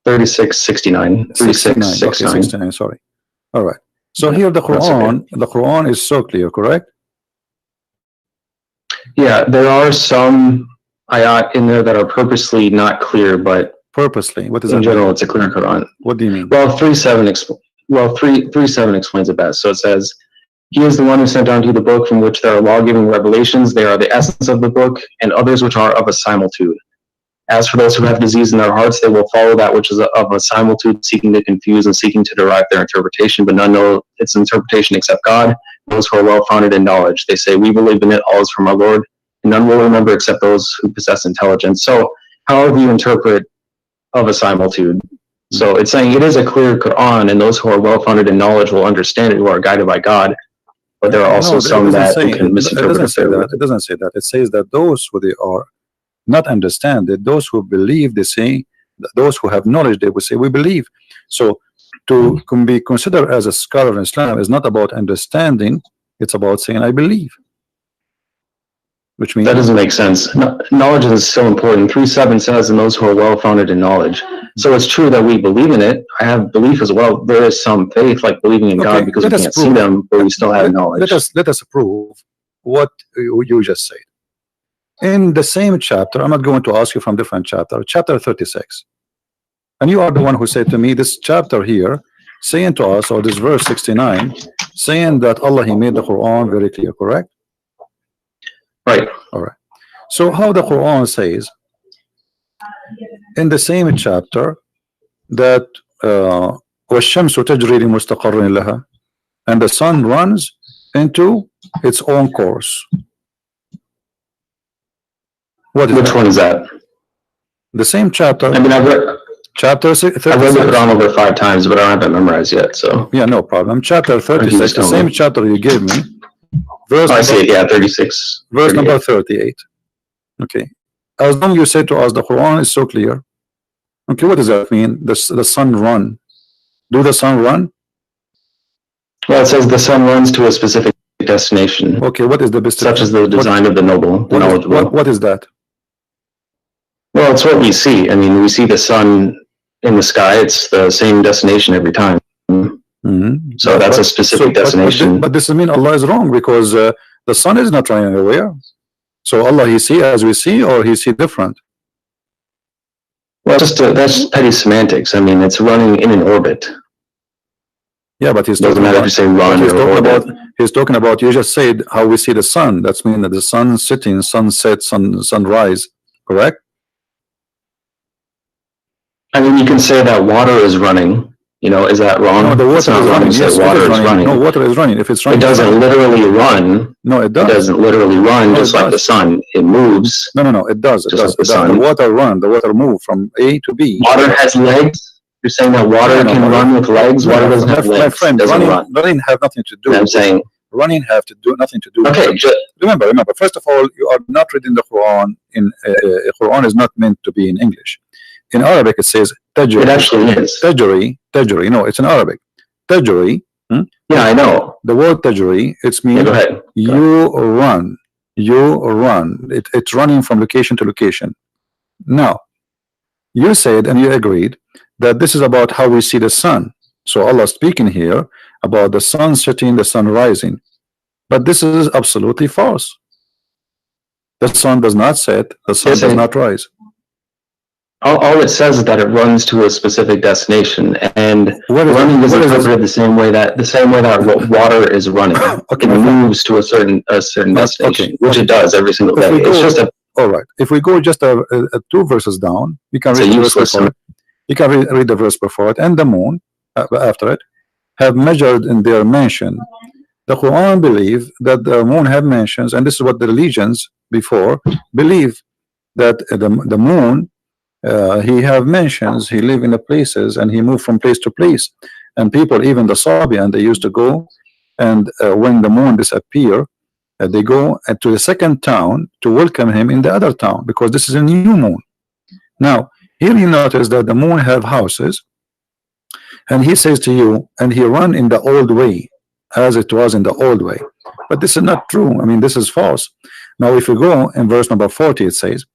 S3: 3669. 3669.
S1: Okay, 69, sorry. All right. So here the Quran is so clear, correct?
S3: Yeah, there are some ayat in there that are purposely not clear, but
S1: purposely, what is that?
S3: In general, it's a clear Quran.
S1: What do you mean?
S3: Well, 3:7 explains it best. So it says, He is the one who sent down to you the book from which there are law-giving revelations. They are the essence of the book, and others which are of a similitude. As for those who have disease in their hearts, they will follow that which is of a similitude, seeking to confuse and seeking to derive their interpretation, but none know its interpretation except God, those who are well-founded in knowledge. They say, we believe in it, all is from our Lord, and none will remember except those who possess intelligence. So however you interpret of a similitude. So it's saying it is a clear Quran, and those who are well-founded in knowledge will understand it, who are guided by God. But there are also some that can misinterpret it.
S1: It doesn't say that. It says that those who they are not understand it, those who believe, they say, those who have knowledge, they will say, we believe. So to be considered as a scholar in Islam is not about understanding, it's about saying, I believe. Which means
S3: that doesn't make sense. Knowledge is so important. 3:7 says, and those who are well-founded in knowledge. So it's true that we believe in it. I have belief as well. There is some faith, like believing in God, because we can't see them, but we still have knowledge.
S1: Let us prove what you just said. In the same chapter, I'm not going to ask you from different chapter, chapter 36. And you are the one who said to me, this chapter here, saying to us, or this verse 69, saying that Allah, He made the Quran very clear, correct?
S3: Right.
S1: All right. So how the Quran says in the same chapter that وَالشَّمْسُ تَجْرِي لِمُسْتَقَرٍ لَهَا, and the sun runs into its own course.
S3: Which one is that?
S1: The same chapter.
S3: I mean, I've read
S1: the
S3: Quran over 5 times, but I don't have it memorized yet. So
S1: yeah, no problem. Chapter 36, the same chapter you gave me. Verse
S3: I see it, yeah, 36.
S1: Verse number 38. Okay. As long as you say to us the Quran is so clear. Okay, what does that mean? The sun run. Do the sun run?
S3: Well, it says the sun runs to a specific destination.
S1: Okay, what is the best?
S3: Such as the design of the noble, the knowledgeable.
S1: What is that?
S3: Well, it's what we see. I mean, we see the sun in the sky. It's the same destination every time. So that's a specific destination.
S1: But this doesn't mean Allah is wrong, because the sun is not running anywhere. So Allah, He see as we see, or He see different?
S3: Well, that's petty semantics. I mean, it's running in an orbit.
S1: Yeah, but He's
S3: doesn't matter if you say run or orbit.
S1: He's talking about, you just said how we see the sun. That's mean that the sun sitting, sunset, sunrise, correct?
S3: I mean, you can say that water is running. You know, is that wrong?
S1: No, the water is running. Yes,
S3: water is running.
S1: No, water is running. If it's running,
S3: it doesn't literally run.
S1: No, it does.
S3: It doesn't literally run, just like the sun. It moves.
S1: No, it does.
S3: Just like the sun.
S1: The water run. The water move from A to B.
S3: Water has legs. You're saying that water can run with legs. Water doesn't have legs.
S1: My friend, running have nothing to do.
S3: I'm saying
S1: running have to do nothing to do.
S3: Okay,
S1: Remember. First of all, you are not reading the Quran in Quran is not meant to be in English. In Arabic, it says tajri.
S3: It actually is.
S1: Tajri. No, it's in Arabic. Tajri.
S3: Yeah, I know.
S1: The word tajri, it's means
S3: go ahead.
S1: You run. It's running from location to location. Now, you said and you agreed that this is about how we see the sun. So Allah speaking here about the sun setting, the sun rising. But this is absolutely false. The sun does not set, the sun does not rise.
S3: All it says is that it runs to a specific destination, and running is interpreted the same way that water is running.
S1: Okay,
S3: it moves to a certain destination, which it does every single day. It's just
S1: all right. If we go just 2 verses down, we can read the verse before it. You can read the verse before it, and the moon after it have measured in their mansion. The Quran believe that the moon have mansions, and this is what the religions before believe, that the moon he have mansions, he live in the places, and he move from place to place. And people, even the Sabian, they used to go, and when the moon disappear, they go to the second town to welcome him in the other town, because this is a new moon. Now here you notice that the moon have houses, and he says to you, and he run in the old way, as it was in the old way. But this is not true. I mean, this is false. Now if you go in verse number 40, it says,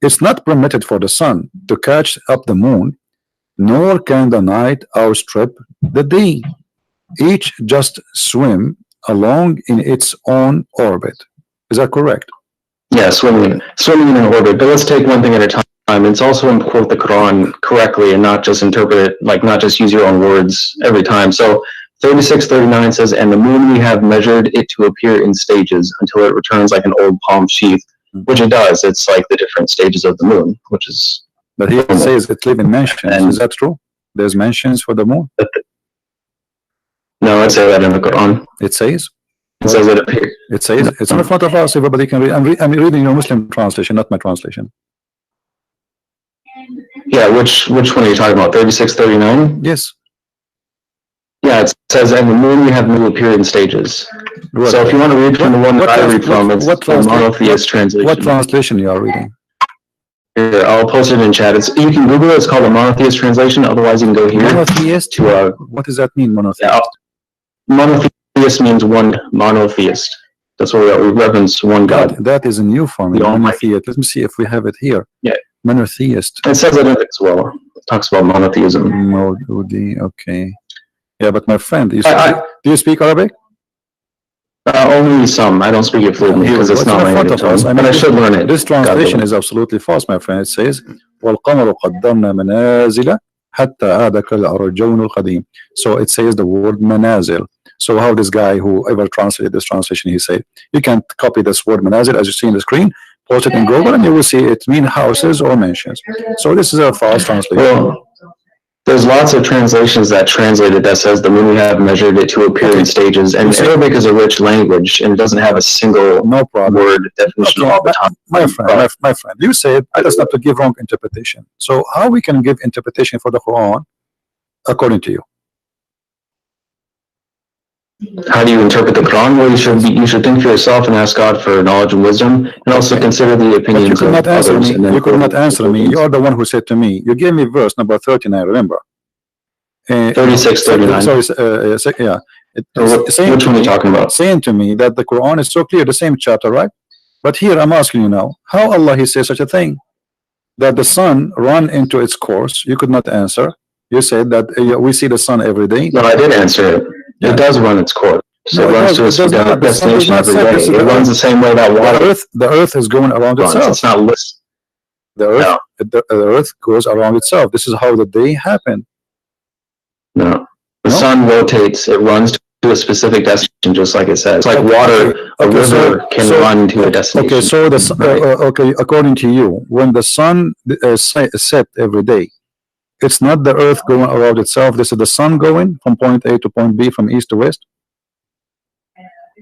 S1: it's not permitted for the sun to catch up the moon, nor can the night outstrip the day. Each just swim along in its own orbit. Is that correct?
S3: Yeah, swimming in an orbit. But let's take one thing at a time. It's also important to quote the Quran correctly and not just interpret it, like not just use your own words every time. So 36:39 says, and the moon we have measured it to appear in stages until it returns like an old palm sheath, which it does. It's like the different stages of the moon, which is.
S1: But he says it live in mansions. Is that true? There's mansions for the moon?
S3: No, I'd say that in the Quran.
S1: It says?
S3: It says it appears.
S1: It says it's in front of us. Everybody can read. I'm reading your Muslim translation, not my translation.
S3: Yeah, which one are you talking about? 36:39?
S1: Yes.
S3: Yeah, it says, and the moon we have will appear in stages. Right. So if you want to read from the one that I read from, it's the monotheist translation.
S1: What translation you are reading?
S3: Here, I'll post it in chat. You can Google it. It's called a monotheist translation. Otherwise, you can go here.
S1: Monotheist? What does that mean, monotheist?
S3: Yeah, monotheist means one monotheist. That's what we reverence one God.
S1: That is a new form. Monotheist. Let me see if we have it here.
S3: Yeah.
S1: Monotheist.
S3: It says it in it as well. It talks about monotheism.
S1: Okay. Yeah, but my friend, do you speak Arabic?
S3: Only some. I don't speak it fluently because it's not my native tongue. But I should learn it.
S1: This translation is absolutely false, my friend. It says, وَالْقَمَرُ قَدَّرْنَا مَنَازِلَ حَتَّى عَادَ كَالْأَرْجُونُ الْقَدِيمِ. So it says the word manazil. So how this guy, whoever translated this translation, he said, you can copy this word manazil as you see on the screen, post it in Google, and you will see it mean houses or mansions. So this is a false translation.
S3: Well, there's lots of translations that translate it that says the moon we have measured it to appear in stages, and Arabic is a rich language and it doesn't have a single word definition all the time.
S1: My friend, you said us not to give wrong interpretation. So how we can give interpretation for the Quran according to you?
S3: How do you interpret the Quran? Well, you should think for yourself and ask God for knowledge and wisdom, and also consider the opinions of others.
S1: You could not answer me. You are the one who said to me. You gave me verse number 39. Remember?
S3: 36:39.
S1: Sorry, yeah.
S3: Which one are you talking about?
S1: Saying to me that the Quran is so clear, the same chapter, right? But here I'm asking you now, how Allah He says such a thing? That the sun run into its course. You could not answer. You said that we see the sun every day.
S3: No, I did answer it. It does run its course. So it runs to its destination every day. It runs the same way that water.
S1: The earth is going around itself.
S3: It's not listed.
S1: The earth goes around itself. This is how the day happened.
S3: No. The sun rotates. It runs to a specific destination, just like it says. It's like water. A river can run to a destination.
S1: Okay, so okay, according to you, when the sun set every day, it's not the earth going around itself. This is the sun going from point A to point B, from east to west.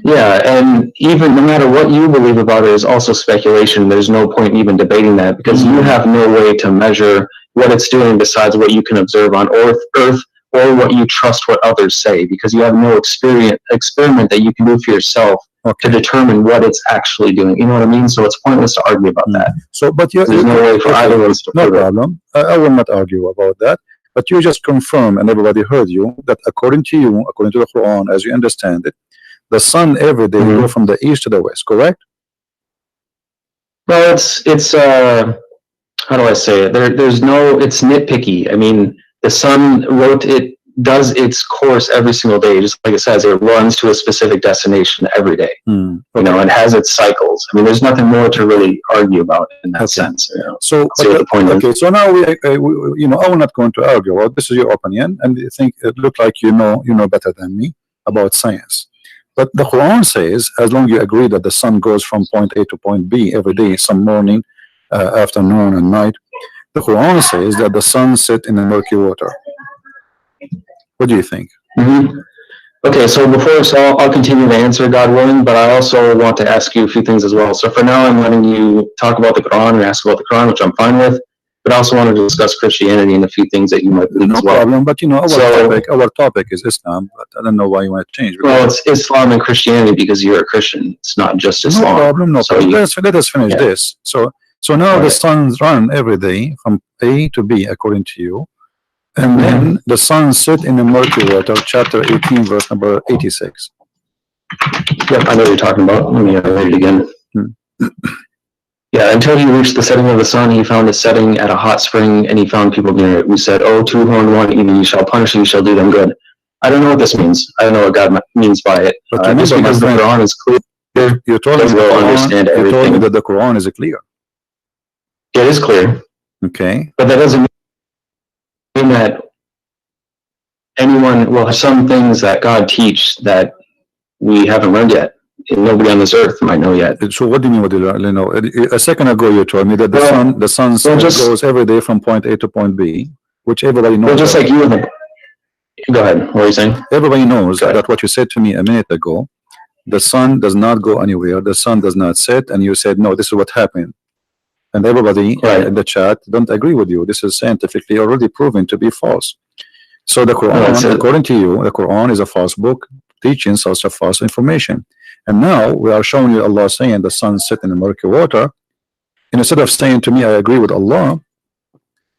S3: Yeah, and even no matter what you believe about it is also speculation. There's no point even debating that, because you have no way to measure what it's doing besides what you can observe on Earth or what you trust what others say, because you have no experiment that you can do for yourself to determine what it's actually doing. You know what I mean? So it's pointless to argue about that.
S1: So, but
S3: there's no way for either of us to
S1: no
S3: prove
S1: problem. I will not argue about that. But you just confirm, and everybody heard you, that according to you, according to the Quran, as you understand it, the sun every day go from the east to the west, correct?
S3: Well, it's how do I say it? There's no, it's nitpicky. I mean, the sun does its course every single day, just like it says, it runs to a specific destination every day. You know, it has its cycles. I mean, there's nothing more to really argue about in that sense. You know?
S1: So, so now we, you know, I'm not going to argue about this. Is your opinion, and you think it looked like you know better than me about science. But the Quran says, as long as you agree that the sun goes from point A to point B every day, some morning, afternoon, and night, the Quran says that the sun sets in the murky water. What do you think?
S3: Okay, so I'll continue to answer, God willing, but I also want to ask you a few things as well. So for now, I'm letting you talk about the Quran and ask about the Quran, which I'm fine with. But I also want to discuss Christianity and a few things that you might believe as well.
S1: No problem, but you know, our topic is Islam, but I don't know why you want to change.
S3: Well, it's Islam and Christianity because you're a Christian. It's not just Islam.
S1: No problem, no problem. Let us finish this. So now the suns run every day from A to B, according to you. And then the sun set in the murky water, chapter 18, verse number 86.
S3: Yep, I know what you're talking about. Let me read it again. Yeah, until he reached the setting of the sun, he found it setting at a hot spring, and he found people near it. We said, "Oh, two-horned one, either you shall punish and you shall do them good." I don't know what this means. I don't know what God means by it.
S1: But
S3: just because the Quran is clear,
S1: you told me
S3: understand everything.
S1: You told me that the Quran is clear.
S3: It is clear.
S1: Okay.
S3: But that doesn't mean that anyone, well, some things that God teach that we haven't learned yet. And nobody on this earth might know yet.
S1: So what do you mean? What do you know? A second ago, you told me that the sun goes every day from point A to point B, which everybody knows.
S3: Well, just like you. Go ahead. What are you saying?
S1: Everybody knows that what you said to me a minute ago. The sun does not go anywhere. The sun does not set, and you said no. This is what happened, and everybody in the chat don't agree with you. This is scientifically already proven to be false. So the Quran, according to you, the Quran is a false book, teaching such a false information. And now we are showing you Allah saying the sun set in the murky water. And instead of saying to me, I agree with Allah,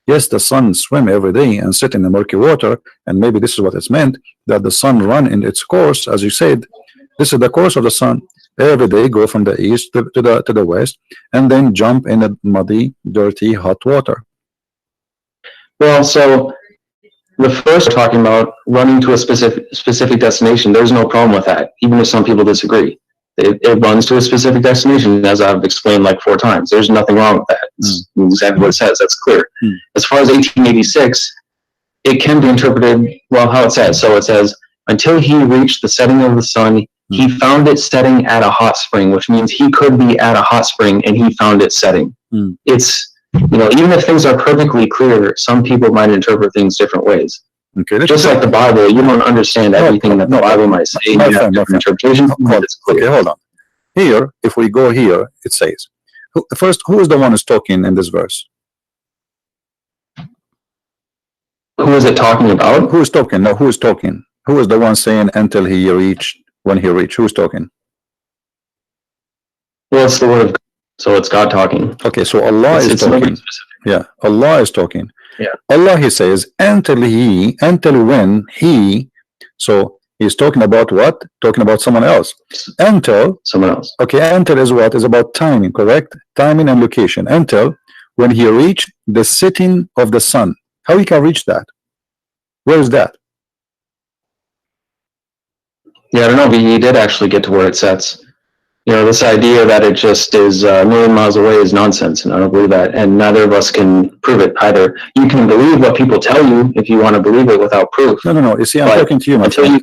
S1: yes, the sun swim every day and sit in the murky water, and maybe this is what it's meant, that the sun run in its course, as you said. This is the course of the sun. Every day go from the east to the west, and then jump in the muddy, dirty, hot water.
S3: Well, so the first talking about running to a specific destination, there's no problem with that, even if some people disagree. It runs to a specific destination, as I've explained like 4 times. There's nothing wrong with that. It's exactly what it says. That's clear. As far as 1886, it can be interpreted, well, how it says. So it says, until he reached the setting of the sun, he found it setting at a hot spring, which means he could be at a hot spring and he found it setting. It's, you know, even if things are perfectly clear, some people might interpret things different ways.
S1: Okay,
S3: just like the Bible, you don't understand everything that the Bible might say. You have different interpretations.
S1: Okay, hold on. Here, if we go here, it says, first, who is the one who's talking in this verse?
S3: Who is it talking about?
S1: Who is talking? No, who is talking? Who is the one saying until he reached, when he reached? Who's talking?
S3: Well, it's the word of God. So it's God talking.
S1: Okay, so Allah is talking. Yeah, Allah is talking.
S3: Yeah.
S1: Allah, he says, until when he, so he's talking about what? Talking about someone else. Until
S3: someone else.
S1: Okay, until is what? Is about timing, correct? Timing and location. Until when he reached the setting of the sun. How he can reach that? Where is that?
S3: Yeah, I don't know, but he did actually get to where it sets. You know, this idea that it just is a million miles away is nonsense, and I don't believe that, and neither of us can prove it either. You can believe what people tell you if you want to believe it without proof.
S1: No. You see, I'm talking to you, my friend.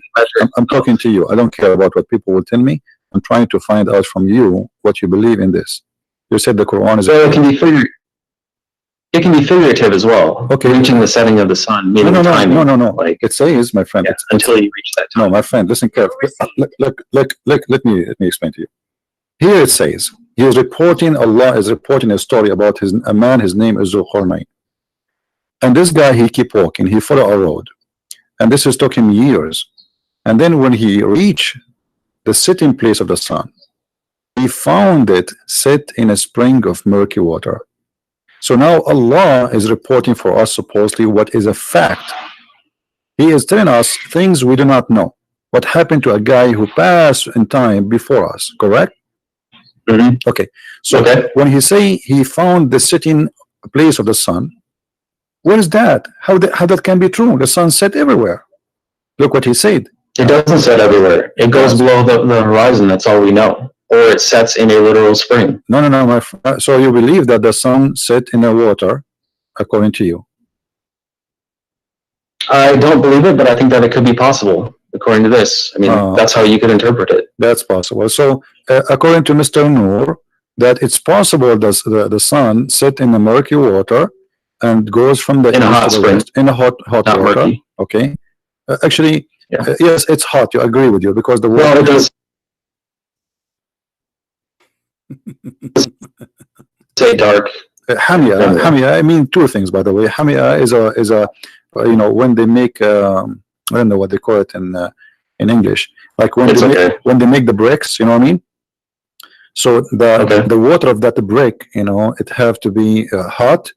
S1: I'm talking to you. I don't care about what people will tell me. I'm trying to find out from you what you believe in this. You said the Quran is.
S3: Well, it can be figurative as well.
S1: Okay.
S3: Reaching the setting of the sun, meaning timing.
S1: No. Like it says, my friend.
S3: Yeah, until you reach that time.
S1: No, my friend. Listen carefully. Look. Let me explain to you. Here it says, Allah is reporting a story about a man, his name is Zulqarnain. And this guy, he keep walking, he follow a road. and this is took him years. And then when he reached the sitting place of the sun, he found it set in a spring of murky water. So now Allah is reporting for us supposedly what is a fact. He is telling us things we do not know. What happened to a guy who passed in time before us, correct? Okay. So when he say he found the sitting place of the sun, where is that? How that can be true? The sun set everywhere. Look what he said.
S3: It doesn't set everywhere. It goes below the horizon. That's all we know. Or it sets in a literal spring.
S1: No, my friend. So you believe that the sun set in the water, according to you?
S3: I don't believe it, but I think that it could be possible, according to this. I mean, that's how you could interpret it.
S1: That's possible. So, according to Mr. Noor, that it's possible that the sun set in the murky water and goes from the
S3: in a hot spring,
S1: in a hot water.
S3: Murky.
S1: Okay. Actually, yes, it's hot. You agree with you because the water.
S3: Well, it does. Say dark.
S1: Hamia. I mean two things, by the way. Hamia is a you know, when they make I don't know what they call it in English, like when they make the bricks, you know what I mean? So the water of that brick, you know, it have to be hot,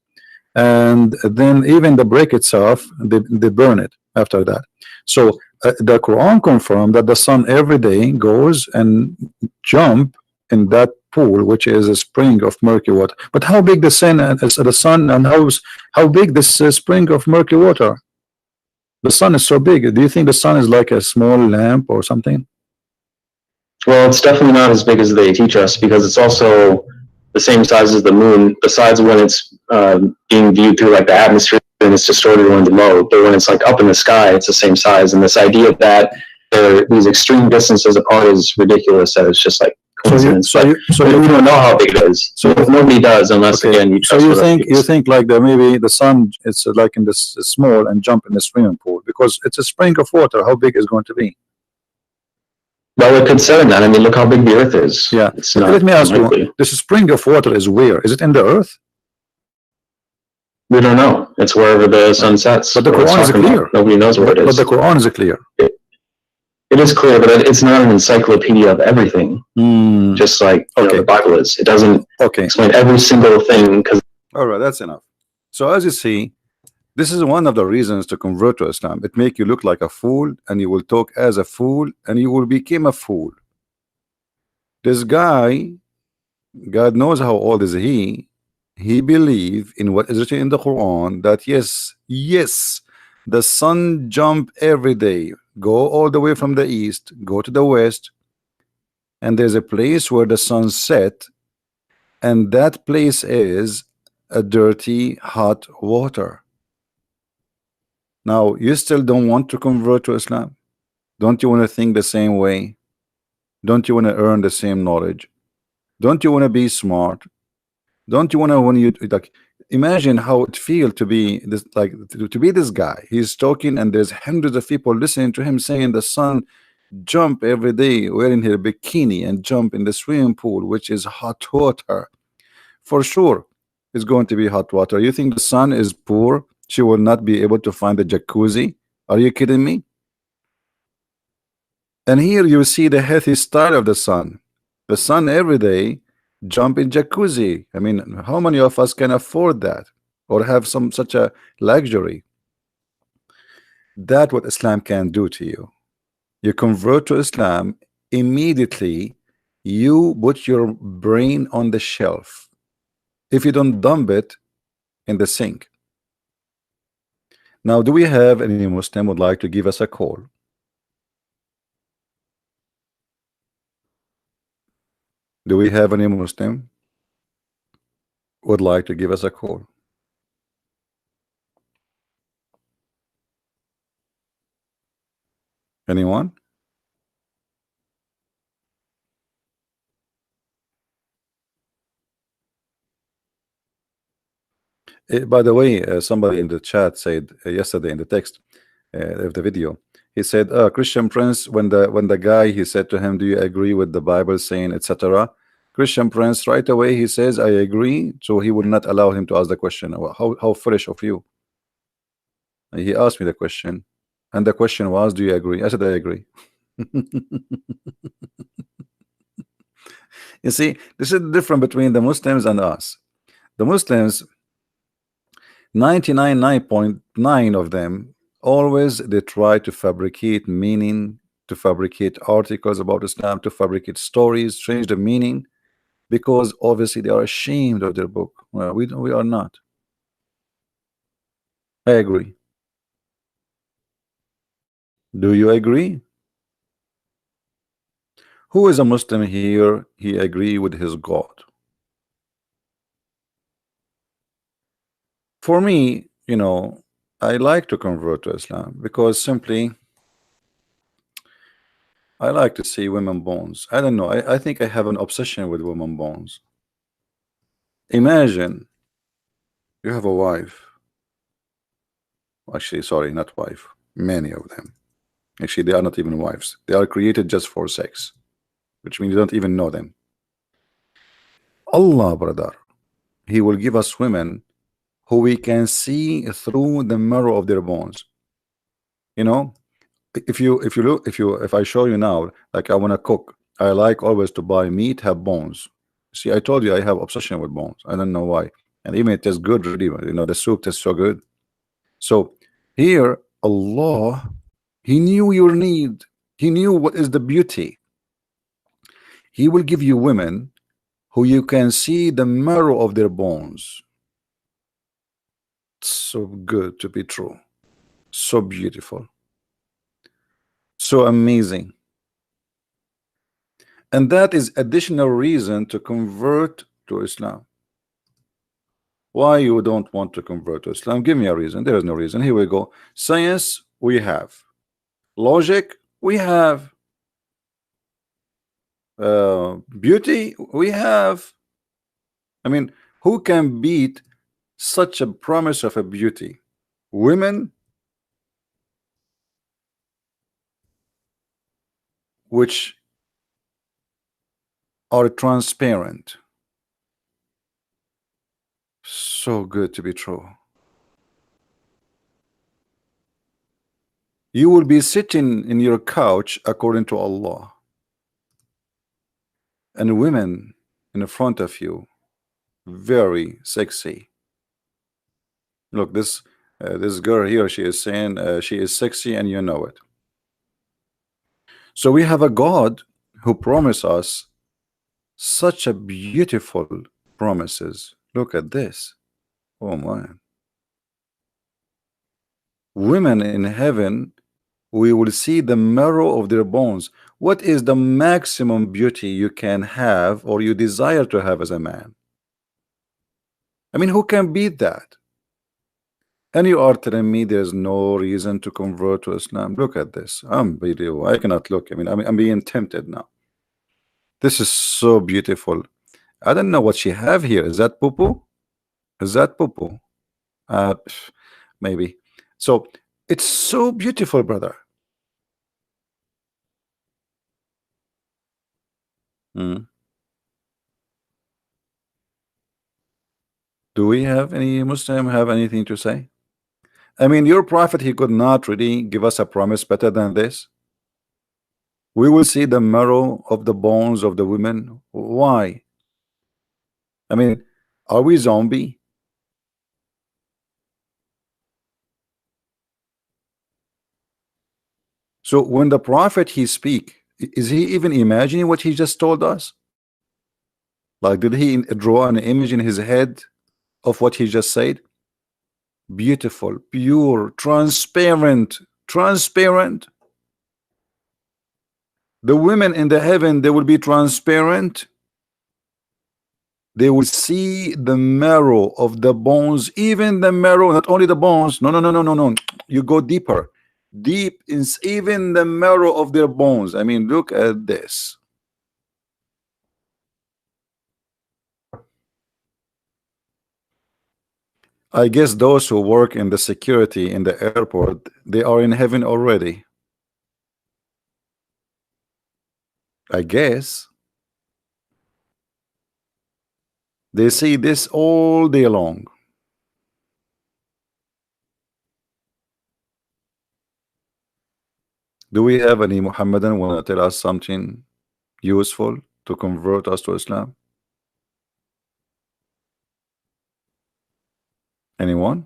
S1: and then even the brick itself, they burn it after that. So the Quran confirmed that the sun every day goes and jump in that pool, which is a spring of murky water. But how big the sun and how big this spring of murky water? The sun is so big. Do you think the sun is like a small lamp or something?
S3: Well, it's definitely not as big as they teach us, because it's also the same size as the moon, besides when it's being viewed through like the atmosphere and it's distorted when low. But when it's like up in the sky, it's the same size. And this idea that these extreme distances apart is ridiculous. That it's just like coincidence. So we don't know how big it is. So nobody does, unless again you.
S1: So you think like that maybe the sun it's like in this small and jump in the swimming pool because it's a spring of water. How big is it going to be?
S3: Well, it could set in that. I mean, look how big the Earth is.
S1: Yeah. Let me ask you: this spring of water is where? Is it in the Earth?
S3: We don't know. It's wherever the sun sets.
S1: But the Quran is clear.
S3: Nobody knows where it is.
S1: But the Quran is clear.
S3: It is clear, but it's not an encyclopedia of everything. Just like the Bible is. It doesn't explain every single thing.
S1: All right, that's enough. So as you see, this is one of the reasons to convert to Islam. It make you look like a fool, and you will talk as a fool, and you will become a fool. This guy, God knows how old is he. He believe in what is written in the Quran that yes, the sun jump every day, go all the way from the east, go to the west, and there's a place where the sun set, and that place is a dirty hot water. Now you still don't want to convert to Islam? Don't you want to think the same way? Don't you want to earn the same knowledge? Don't you want to be smart? Don't you want to, when you like, imagine how it feels to be this, like to be this guy. He's talking and there's hundreds of people listening to him saying the sun jump every day wearing her bikini and jump in the swimming pool, which is hot water. For sure it's going to be hot water. You think the sun is poor? She will not be able to find the jacuzzi? Are you kidding me? And here you see the healthy style of the sun. The sun every day jump in jacuzzi. I mean, how many of us can afford that or have such a luxury? That's what Islam can do to you. You convert to Islam, immediately you put your brain on the shelf if you don't dump it in the sink. Now, do we have any Muslim would like to give us a call? Do we have any Muslim would like to give us a call? Anyone? By the way, somebody in the chat said yesterday in the text of the video, he said, Christian Prince, when the guy, he said to him, do you agree with the Bible saying, etc.? Christian Prince right away he says, I agree. So he would not allow him to ask the question. How foolish of you. He asked me the question. And the question was, do you agree? I said, I agree. You see, this is the difference between the Muslims and us. The Muslims, 99.9 of them, always they try to fabricate meaning, to fabricate articles about Islam, to fabricate stories, change the meaning, because obviously they are ashamed of their book. Well, we are not. I agree. Do you agree? Who is a Muslim here? He agree with his God. For me, you know, I like to convert to Islam because simply I like to see women bones. I don't know. I think I have an obsession with women bones. Imagine you have a wife. Actually, sorry, not wife. Many of them. Actually, they are not even wives. They are created just for sex, which means you don't even know them. Allah, brother, He will give us women who we can see through the marrow of their bones. You know, if I show you now, like I want to cook, I like always to buy meat have bones. See, I told you I have obsession with bones. I don't know why, and even it tastes good really. You know, the soup tastes so good. So here Allah, He knew your need. He knew what is the beauty. He will give you women who you can see the marrow of their bones. So good to be true, so beautiful, so amazing. And that is additional reason to convert to Islam. Why you don't want to convert to Islam? Give me a reason. There is no reason. Here we go. Science, we have. Logic, we have. Beauty, we have. I mean, who can beat such a promise of a beauty? Women which are transparent. So good to be true. You will be sitting in your couch according to Allah, and women in front of you, very sexy. Look, this girl here, she is saying she is sexy, and you know it. So we have a God who promised us such a beautiful promises. Look at this. Oh man. Women in heaven, we will see the marrow of their bones. What is the maximum beauty you can have or you desire to have as a man? I mean, who can beat that? And you are telling me there's no reason to convert to Islam. Look at this. Unbelievable. I cannot look. I mean, I'm being tempted now. This is so beautiful. I don't know what she have here. Is that poo-poo? Is that poo-poo? Pff, maybe. So it's so beautiful, brother. Hmm. Do we have any Muslim have anything to say? I mean, your prophet, he could not really give us a promise better than this. We will see the marrow of the bones of the women. Why? I mean, are we zombie? So when the prophet he speak, is he even imagining what he just told us? Like, did he draw an image in his head of what he just said? Beautiful, pure, transparent, transparent. The women in the heaven, they will be transparent. They will see the marrow of the bones, even the marrow, not only the bones. No, no, no, no, no, no. You go deeper. Deep in even the marrow of their bones. I mean, look at this. I guess those who work in the security in the airport, they are in heaven already. I guess. They see this all day long. Do we have any Muhammadan want to tell us something useful to convert us to Islam? Anyone?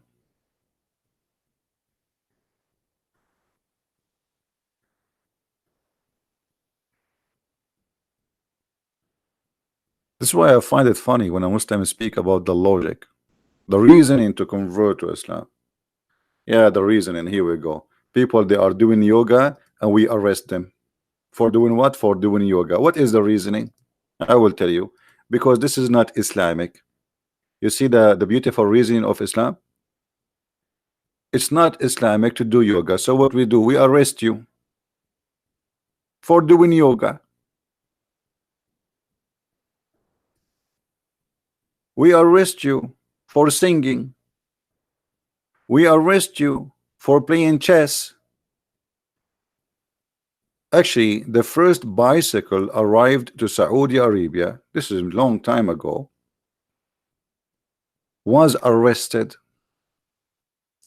S1: This is why I find it funny when a Muslim speak about the logic, the reasoning to convert to Islam. Yeah, the reasoning. Here we go. People, they are doing yoga and we arrest them. For doing what? For doing yoga. What is the reasoning? I will tell you. Because this is not Islamic. You see the beautiful reasoning of Islam? It's not Islamic to do yoga. So what we do? We arrest you for doing yoga. We arrest you for singing. We arrest you for playing chess. Actually, the first bicycle arrived to Saudi Arabia, this is a long time ago, was arrested.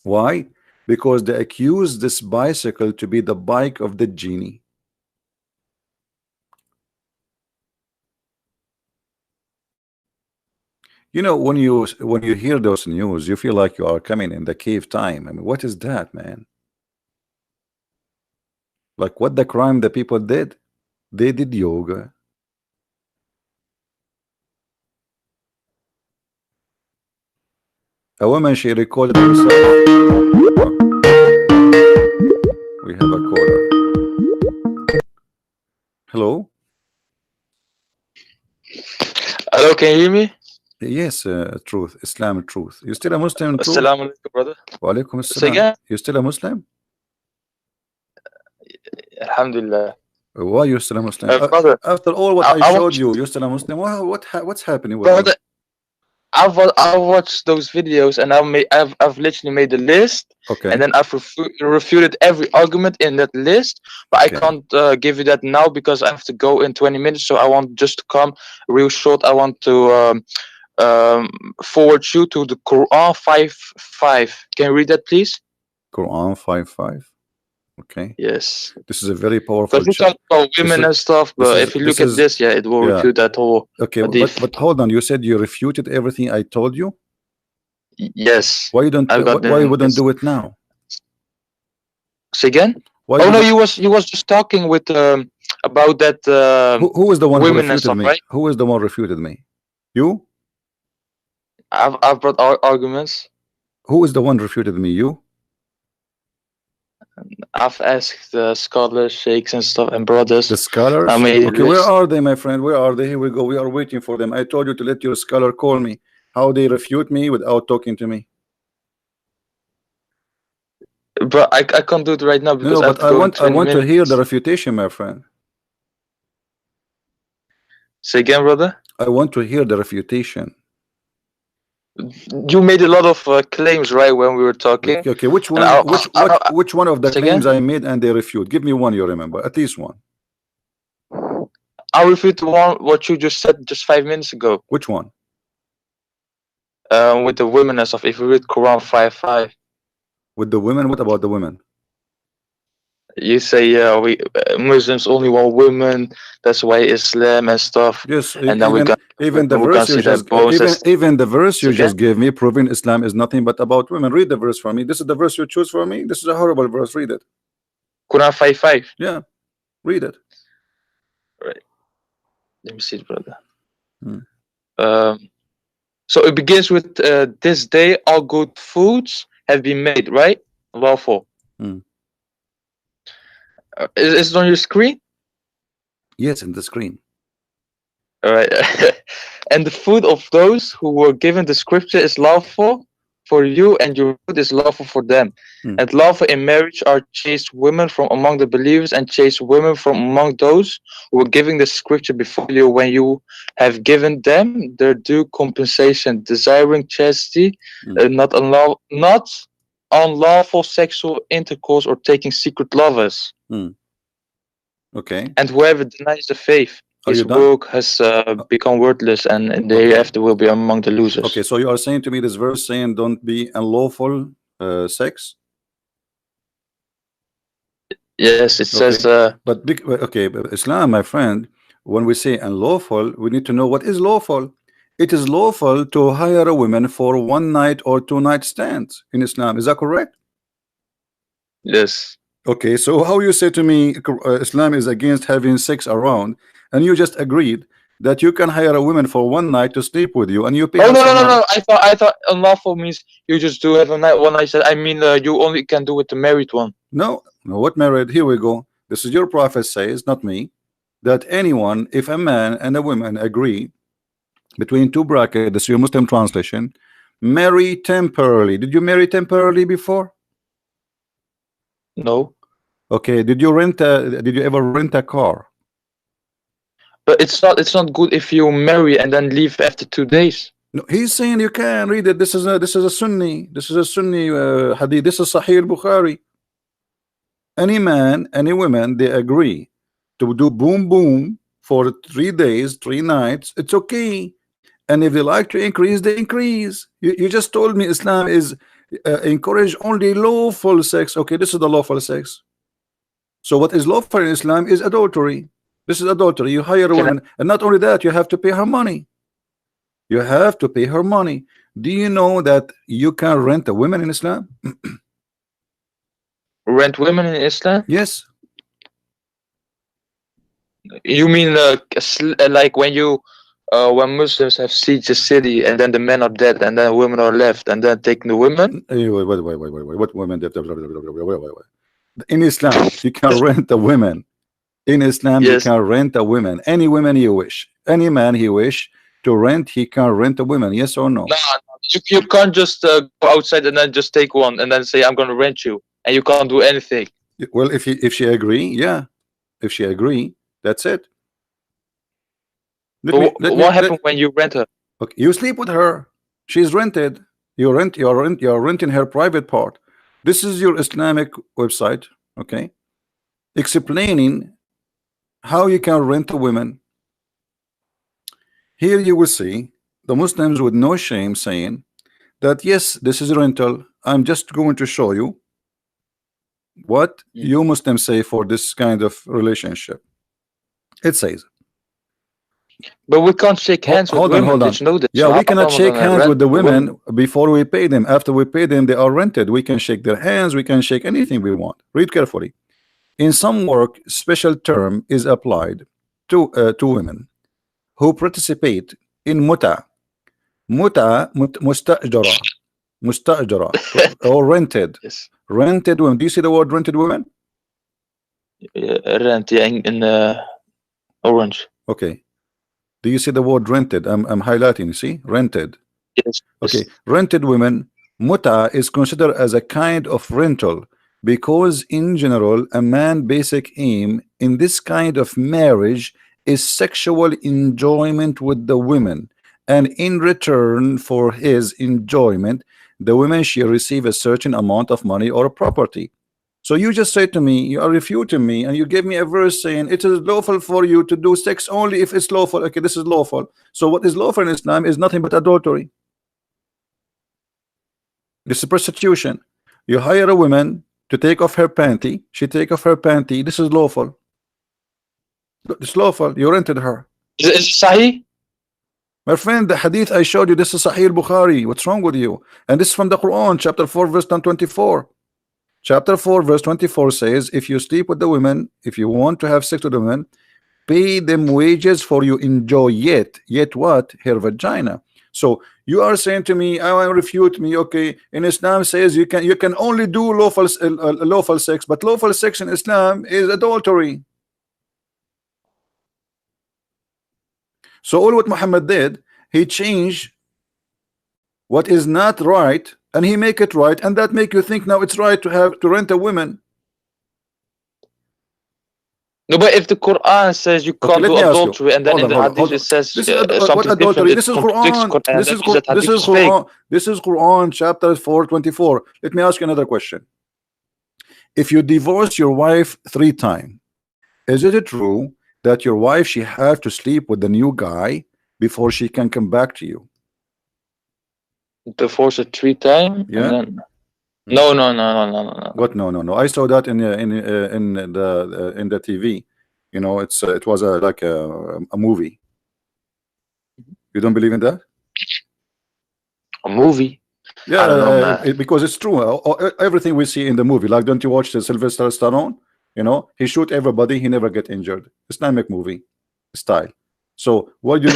S1: Why? Because they accused this bicycle to be the bike of the genie. You know, when you hear those news, you feel like you are coming in the cave time. I mean, what is that, man? Like, what the crime the people did? They did yoga. A woman, she recorded herself. Oh. We have a caller. Hello?
S4: Hello, can you hear me?
S1: Yes, truth, Islam, truth. You still a Muslim, truth?
S4: Assalamu alaikum, brother.
S1: Wa alaikum
S4: Say
S1: assalam.
S4: again?
S1: You still a Muslim?
S4: Alhamdulillah.
S1: Why you still a Muslim?
S4: Brother,
S1: After all what I
S4: I
S1: showed
S4: watched,
S1: you, you're still a Muslim. What's happening with you?
S4: brother, I watched those videos and I've literally made a list,
S1: Okay.
S4: and then I've refuted every argument in that list, but
S1: Okay.
S4: I can't give you that now because I have to go in 20 minutes. So I want just to come real short. I want to forward you to the Quran 5:5. Can you read that, please?
S1: Quran 5:5. Okay.
S4: Yes.
S1: This is a very powerful
S4: Because we
S1: chapter.
S4: talk about women and stuff, but if you look at this, yeah, it will refute that whole
S1: Okay,
S4: hadith.
S1: but hold on. You said you refuted everything I told you.
S4: Yes.
S1: Why you don't? Why you wouldn't do it now?
S4: Say again?
S1: Why
S4: oh no, you was just talking with about that
S1: who is the one who
S4: women and
S1: refuted
S4: stuff,
S1: me?
S4: right?
S1: Who is the one refuted me? You?
S4: I've brought arguments.
S1: Who is the one refuted me? You?
S4: I've asked scholars, sheikhs and stuff, and brothers.
S1: The scholars?
S4: I made
S1: Okay, where are they, my friend? Where are they? Here we go. We are waiting for them. I told you to let your scholar call me. How they refute me without talking to me?
S4: But I can't do it right now because
S1: No, but I want to hear the refutation, my friend.
S4: Say again, brother?
S1: I want to hear the refutation.
S4: You made a lot of claims, right, when we were talking.
S1: Okay, which one? Which one of the claims I made and they refute? Give me one you remember, at least one.
S4: I'll refute one what you just said just 5 minutes ago.
S1: Which one?
S4: With the women and stuff. If you read Quran 5:5.
S1: With the women? What about the women?
S4: You say we Muslims only want women. That's why Islam and stuff.
S1: Yes,
S4: and then
S1: even the verse you just even the verse you just gave me proving Islam is nothing but about women. Read the verse for me. This is the verse you choose for me. This is a horrible verse. Read it.
S4: Quran 5:5.
S1: Yeah, read it.
S4: Right. Let me see it, brother. So it begins with this day all good foods have been made, right? Lawful. Is it on your screen?
S1: Yes, in the screen.
S4: All right. And the food of those who were given the scripture is lawful for you, and your food is lawful for them. And lawful in marriage are chaste women from among the believers, and chaste women from among those who were giving the scripture before you, when you have given them their due compensation, desiring chastity, not unlawful sexual intercourse or taking secret lovers.
S1: Okay.
S4: And whoever denies the faith, his work has become worthless, and the hereafter will be among the losers.
S1: Okay, so you are saying to me this verse saying don't be unlawful sex?
S4: Yes, it says.
S1: But Islam, my friend, when we say unlawful, we need to know what is lawful. It is lawful to hire a woman for 1 night or 2 night stands in Islam. Is that correct?
S4: Yes.
S1: Okay, so how you say to me Islam is against having sex around, and you just agreed that you can hire a woman for 1 night to sleep with you and you pay
S4: Oh
S1: her
S4: no, no,
S1: some
S4: no,
S1: money?
S4: no! I thought unlawful means you just do have a night one night stand. I mean, you only can do with the married one.
S1: No, no, what married? Here we go. This is your prophet says, not me, that anyone, if a man and a woman agree between two brackets, this is your Muslim translation, marry temporarily. Did you marry temporarily before?
S4: No,
S1: Okay, did you ever rent a car?
S4: but it's not good if you marry and then leave after 2 days.
S1: No, he's saying you can read it. This is a Sunni. This is a Sunni hadith. This is Sahih al-Bukhari. Any man, any woman, they agree to do boom boom for 3 days, 3 nights. It's okay. And if they like to increase, they increase. You just told me Islam is encourage only lawful sex. Okay, this is the lawful sex. So what is lawful in Islam is adultery. This is adultery. You hire a woman, and not only that, you have to pay her money. You have to pay her money. Do you know that you can rent a woman in Islam?
S4: Rent women in Islam?
S1: Yes.
S4: You mean like when Muslims have sieged a city and then the men are dead and then women are left and then taking the women?
S1: Wait. What women? In Islam, you can rent a woman. In Islam,
S4: Yes.
S1: you can rent a woman. Any woman you wish. Any man he wish to rent, he can rent a woman. Yes or no?
S4: No, you can't just go outside and then just take one and then say I'm going to rent you, and you can't do anything.
S1: Well, if she agree, yeah. If she agree, that's it.
S4: What happened when you rent her?
S1: Okay, you sleep with her. She's rented. You're renting her private part. This is your Islamic website, okay? Explaining how you can rent a woman. Here you will see the Muslims with no shame saying that yes, this is rental. I'm just going to show you what you Muslims say for this kind of relationship. It says,
S4: but we can't shake hands with women.
S1: Hold on.
S4: Did you know that?
S1: Yeah,
S4: So
S1: we cannot
S4: how
S1: shake
S4: am I gonna
S1: hands
S4: rent
S1: with the women
S4: women?
S1: before we pay them. After we pay them, they are rented. We can shake their hands. We can shake anything we want. Read carefully. In some work, special term is applied to women who participate in muta mustajara or rented.
S4: Yes.
S1: Rented women. Do you see the word rented women?
S4: Rent, yeah, in orange.
S1: Okay. Do you see the word rented? I'm highlighting. You see, rented.
S4: Yes.
S1: Okay, rented women. Muta is considered as a kind of rental because in general a man's basic aim in this kind of marriage is sexual enjoyment with the women, and in return for his enjoyment the women shall receive a certain amount of money or property. So you just say to me, you are refuting me, and you give me a verse saying it is lawful for you to do sex only if it's lawful. Okay, this is lawful. So what is lawful in Islam is nothing but adultery. This is prostitution. You hire a woman to take off her panty. She take off her panty. This is lawful. It's lawful. You rented her.
S4: Is it Sahih?
S1: My friend, the hadith I showed you, this is Sahih Bukhari. What's wrong with you? And this is from the Quran, chapter 4, verse 24. Chapter 4, verse 24 says, if you sleep with the women, if you want to have sex with the women, pay them wages for you enjoy yet what? Her vagina. So you are saying to me, I will refute me. Okay, in Islam says you can only do lawful sex, but lawful sex in Islam is adultery. So all what Muhammad did, he changed what is not right and he make it right, and that make you think now it's right to rent a woman.
S4: No, but if the Quran says you can't do adultery, and then in the hadith it says
S1: what adultery? This is Quran. This is Quran chapter 4:24. Let me ask you another question. If you divorce your wife 3 times, is it true that your wife she have to sleep with the new guy before she can come back to you?
S4: Divorce it 3 times?
S1: Yeah.
S4: And then No, no, no, no, no, no, no.
S1: What? No, no, no. I saw that in the TV. You know, it was like a movie. You don't believe in that?
S4: A movie?
S1: Yeah,
S4: I don't know, man.
S1: because it's true. Everything we see in the movie, like, don't you watch the Sylvester Stallone? You know, he shoot everybody, he never get injured. Islamic movie style. So what do you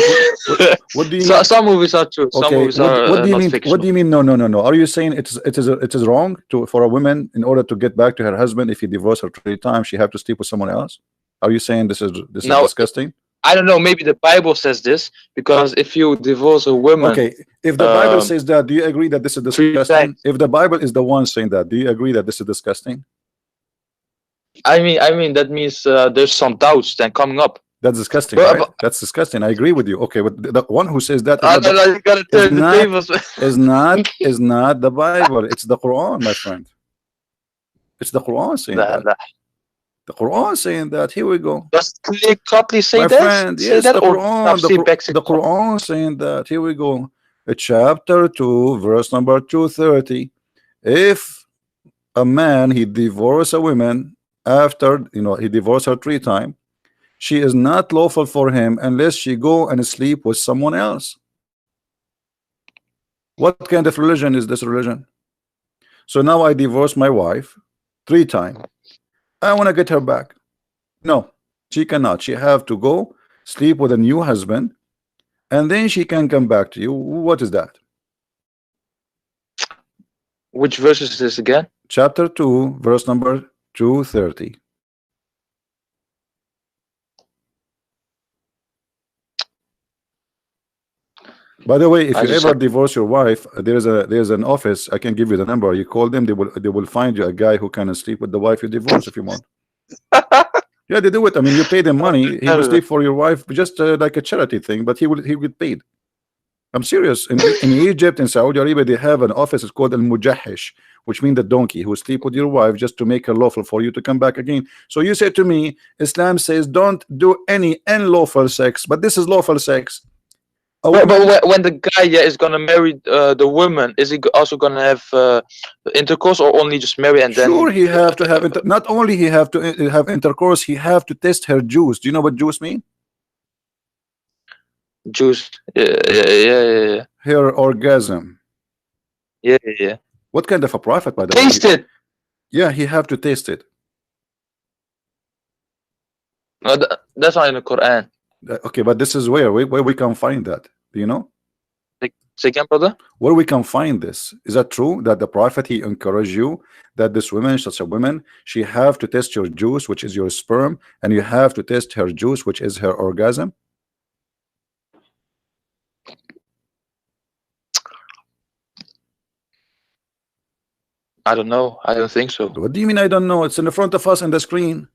S1: mean?
S4: Some movies are true. Some
S1: Okay,
S4: movies are
S1: what do you
S4: not
S1: mean?
S4: fictional.
S1: What do you mean? No, no, no, no. Are you saying it is wrong for a woman, in order to get back to her husband, if he divorced her 3 times, she have to sleep with someone else? Are you saying this is
S4: Now,
S1: disgusting?
S4: I don't know. Maybe the Bible says this, because if you divorce a woman,
S1: Okay, if the Bible says that, do you agree that this is
S4: 3
S1: disgusting?
S4: times.
S1: If the Bible is the one saying that, do you agree that this is disgusting?
S4: I mean that means there's some doubts then coming up.
S1: That's disgusting,
S4: But,
S1: right? That's disgusting. I agree with you. Okay, but the one who says that is
S4: no, you gotta turn the tables.
S1: is not the Bible. It's the Quran, my friend. It's the Quran saying that. The Quran saying that. Here we go.
S4: Does it clearly say
S1: My
S4: that?
S1: friend,
S4: Say
S1: yes,
S4: that,
S1: the
S4: or
S1: Quran, the Quran saying that. Here we go. Chapter 2, verse number 230. If a man, he divorced a woman after, he divorced her 3 times, she is not lawful for him unless she go and sleep with someone else. What kind of religion is this religion? So now I divorced my wife 3 times. I want to get her back. No, she cannot. She have to go sleep with a new husband, and then she can come back to you. What is that?
S4: Which verse is this again?
S1: Chapter 2, verse number 230. By the way, if you ever divorce your wife, there's an office. I can give you the number. You call them, they will find you a guy who can sleep with the wife you divorce if you want. Yeah, they do it. I mean, you pay them money. He will sleep for your wife, just like a charity thing, but he will get paid. I'm serious. In Egypt, in Saudi Arabia, they have an office. It's called al-mujahish, which means the donkey who sleep with your wife just to make her lawful for you to come back again. So you say to me, Islam says don't do any unlawful sex, but this is lawful sex.
S4: But when the guy is gonna marry the woman, is he also gonna have intercourse, or only just marry and then?
S1: Sure, he have to have not only he have to have intercourse, he have to test her juice. Do you know what juice mean?
S4: Juice, yeah.
S1: Her orgasm.
S4: Yeah.
S1: What kind of a prophet, by the way?
S4: Taste it.
S1: Yeah, he have to taste it.
S4: No, that's not in the Quran.
S1: Okay, but this is where we can find that. Do you know?
S4: Say again, brother.
S1: Where we can find this? Is that true that the prophet, he encouraged you that this woman, such a woman, she have to test your juice, which is your sperm, and you have to test her juice, which is her orgasm?
S4: I don't know. I don't think so.
S1: What do you mean I don't know? It's in the front of us on the screen.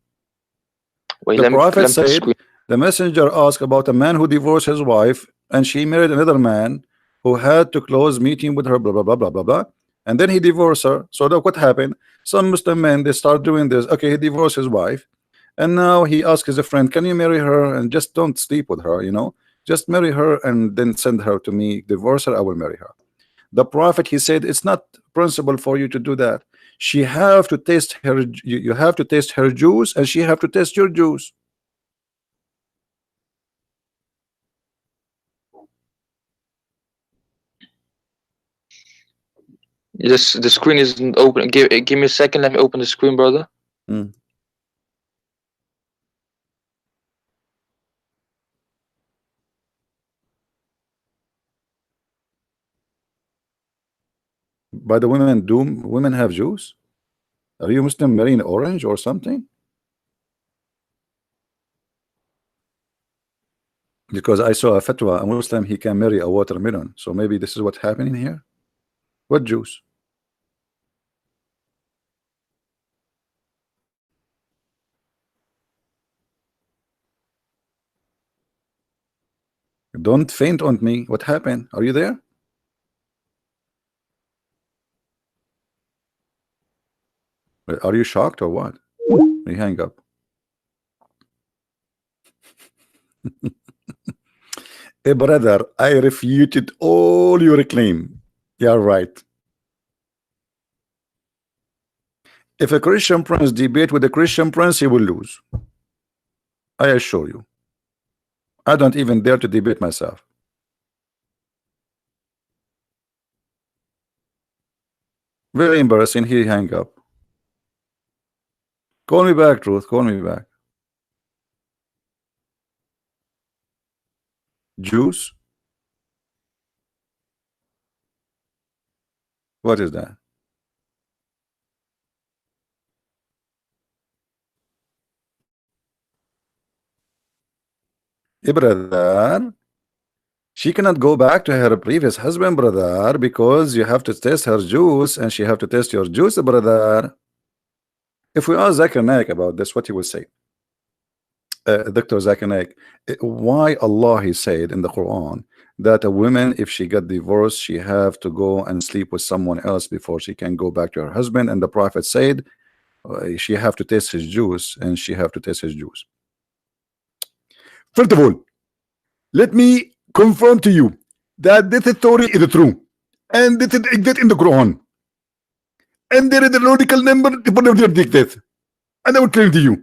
S4: Wait,
S1: the prophet said, the messenger asked about a man who divorced his wife and she married another man who had to close meeting with her, blah blah blah blah blah blah, and then he divorced her. So look what happened. Some Muslim men, they start doing this. Okay, he divorced his wife, and now he asks his friend, can you marry her and just don't sleep with her, just marry her and then send her to me. Divorce her, I will marry her. The prophet, he said, it's not principle for you to do that. She have to taste her, you have to taste her juice, and she have to taste your juice.
S4: Yes, the screen isn't open. Give me a second. Let me open the screen, brother.
S1: By the women, do women have juice? Are you Muslim marrying orange or something? Because I saw a fatwa, a Muslim, he can marry a watermelon. So maybe this is what's happening here. What juice? Don't faint on me. What happened? Are you there? Are you shocked or what? You hang up. Hey brother, I refuted all your claim. Yeah, right. If a Christian prince debate with a Christian prince, he will lose. I assure you. I don't even dare to debate myself. Very embarrassing. He hang up. Call me back, Truth. Call me back. Juice? What is that? Brother, she cannot go back to her previous husband, brother, because you have to test her juice and she have to test your juice, brother. If we ask Zakir Naik about this, what he will say? Dr. Zakir Naik, why Allah he said in the Quran that a woman, if she got divorced, she have to go and sleep with someone else before she can go back to her husband, and the Prophet said she have to taste his juice and she have to taste his juice. First of all, let me confirm to you that this story is true, and this is exists in the Quran, and there is a logical number for the dictates, and I will claim to you.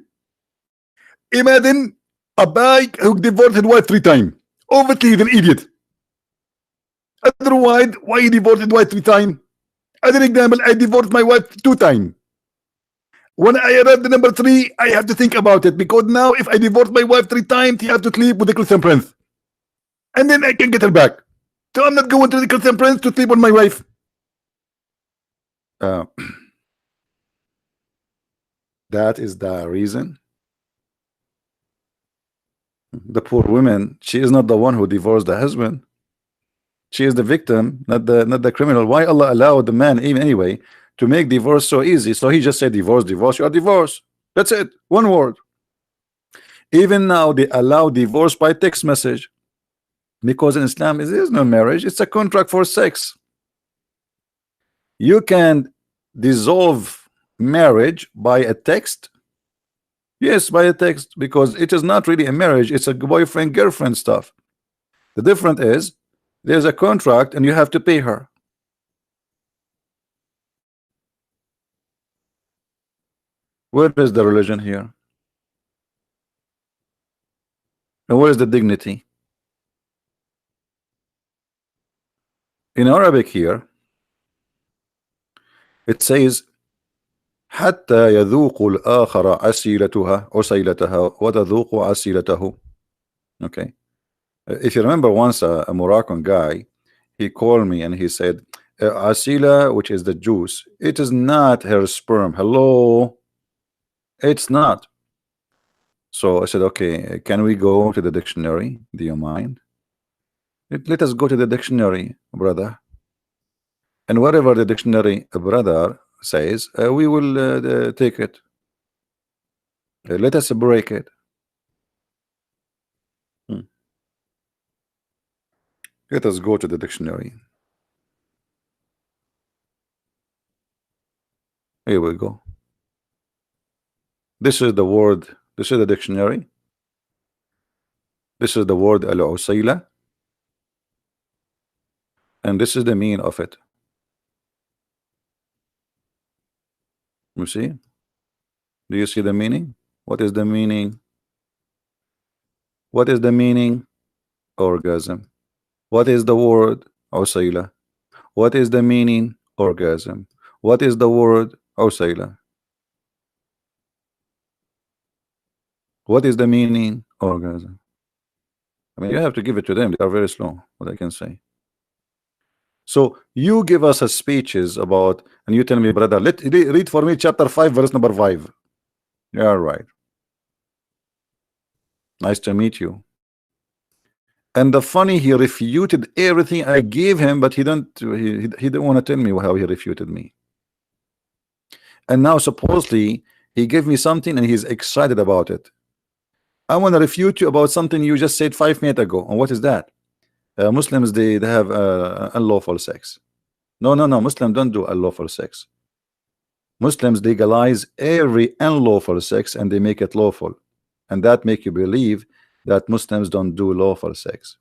S1: Imagine a guy who divorced his wife 3 times. Obviously, he's an idiot. Otherwise, why he divorced his wife 3 times? As an example, I divorced my wife 2 times. When I arrived at number 3, I have to think about it, because now if I divorce my wife 3 times, he has to sleep with the Christian prince, and then I can get her back. So I'm not going to the Christian prince to sleep on my wife. That is the reason. The poor woman, she is not the one who divorced the husband. She is the victim, not the criminal. Why Allah allowed the man even anyway to make divorce so easy? So he just said divorce, divorce, you are divorced. That's it. One word. Even now they allow divorce by text message, because in Islam there is no marriage, it's a contract for sex. You can dissolve marriage by a text. Yes, by a text, because it is not really a marriage, it's a boyfriend girlfriend stuff. The difference is there's a contract and you have to pay her. Where is the religion here? And where is the dignity? In Arabic here it says حتى يذوق الآخر عسيلتها وتذوق عسيلته. Okay. If you remember, once a Moroccan guy, he called me and he said, Asila, which is the juice, it is not her sperm. Hello, it's not. So I said, okay, can we go to the dictionary? Do you mind? Let us go to the dictionary, brother. And whatever the dictionary, brother, says, we will take it. Let us break it. Let us go to the dictionary. Here we go. This is the word. This is the dictionary. This is the word al-usayla, and this is the meaning of it. You see? Do you see the meaning? What is the meaning? What is the meaning? Orgasm. What is the word? Usayla. What is the meaning? Orgasm. What is the word? Usayla. What is the meaning? Orgasm. I mean, you have to give it to them. They are very slow. What I can say. So you give us a speeches about, and you tell me, brother, read for me chapter 5, verse number 5. Yeah, right. Nice to meet you. And the funny, he refuted everything I gave him, but he didn't want to tell me how he refuted me. And now supposedly he gave me something and he's excited about it. I want to refute you about something you just said 5 minutes ago. And what is that? Muslims, they have unlawful sex. No, Muslims don't do unlawful sex. Muslims legalize every unlawful sex and they make it lawful, and that make you believe that Muslims don't do lawful sex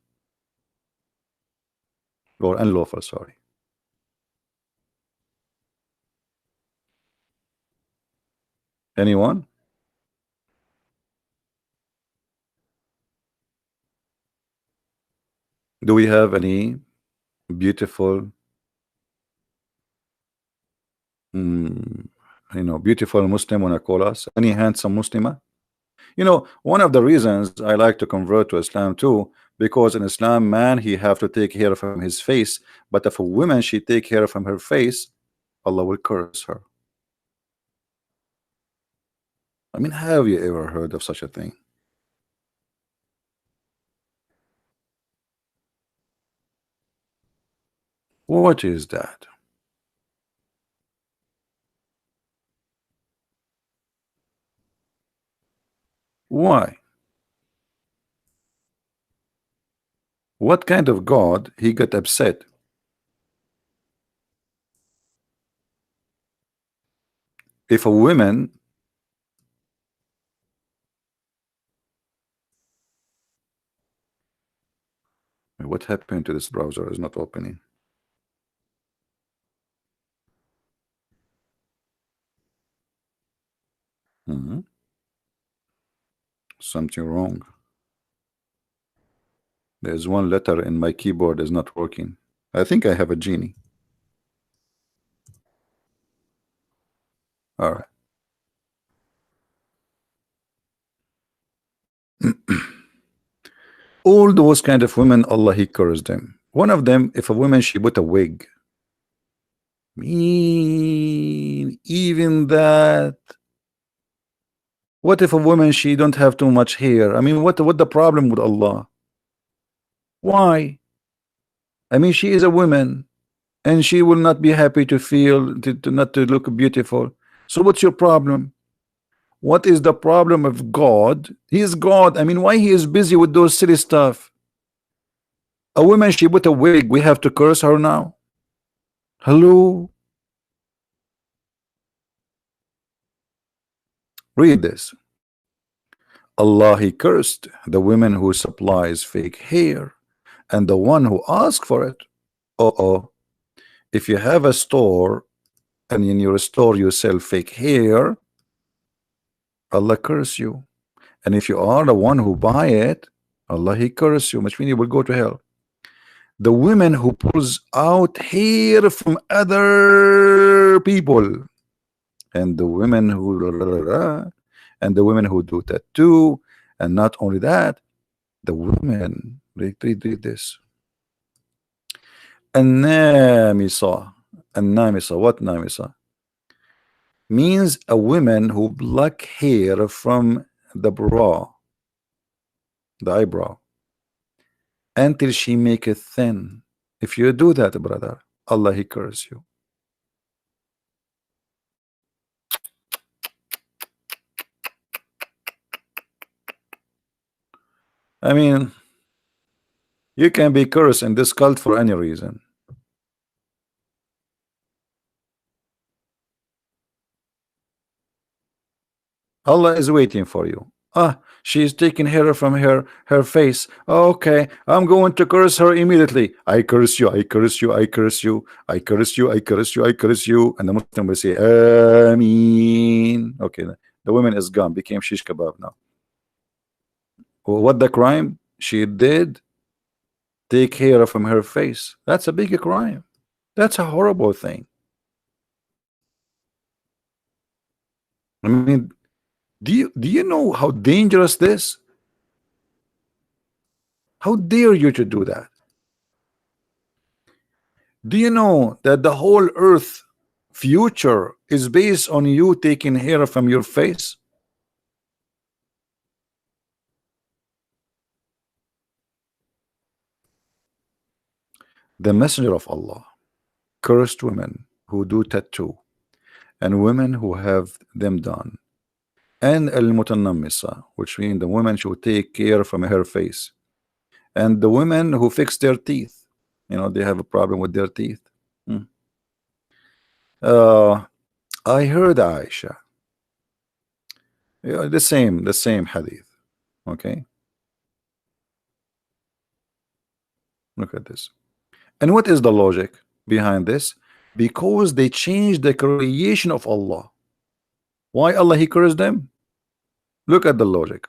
S1: or unlawful, sorry. Anyone? Do we have any beautiful, mm, beautiful Muslim wanna call us? Any handsome Muslima? One of the reasons I like to convert to Islam too, because in Islam, man, he have to take care from his face, but if a woman she take care from her face, Allah will curse her. I mean, have you ever heard of such a thing? What is that? Why? What kind of God he got upset? If a woman, what happened to this browser is not opening? Something wrong. There's one letter in my keyboard is not working. I think I have a genie. All right. All those kind of women, Allah he cursed them. One of them, if a woman she put a wig, even that. What if a woman she don't have too much hair? I mean, what the problem with Allah? Why? I mean, she is a woman, and she will not be happy to feel to not to look beautiful. So what's your problem? What is the problem of God? He is God. I mean, why he is busy with those silly stuff? A woman she put a wig, we have to curse her now? Hello? Read this. Allah he cursed the women who supplies fake hair and the one who asks for it. If you have a store and in your store you sell fake hair, Allah curse you. And if you are the one who buy it, Allah he curse you, which means you will go to hell. The women who pulls out hair from other people, and the women who do that too, and not only that, the women read this. An-namisa. An-namisa. What namisa? Means a woman who pluck hair from the brow, the eyebrow, until she make it thin. If you do that, brother, Allah he curse you. I mean, you can be cursed in this cult for any reason. Allah is waiting for you. She's taking hair from her face. Okay, I'm going to curse her immediately. I curse you, I curse you, I curse you, I curse you, I curse you, I curse you. And the Muslim will say, Ameen. Okay, the woman is gone, became shish kebab now. What the crime she did? Take hair from her face. That's a big crime. That's a horrible thing. I mean, do you know how dangerous this? How dare you to do that? Do you know that the whole earth future is based on you taking hair from your face? The messenger of Allah cursed women who do tattoo and women who have them done, and al-mutanammisa, which means the woman should take care from her face, and the women who fix their teeth. They have a problem with their teeth. I heard Aisha, the same hadith. Okay, look at this. And what is the logic behind this? Because they changed the creation of Allah. Why Allah he cursed them? Look at the logic.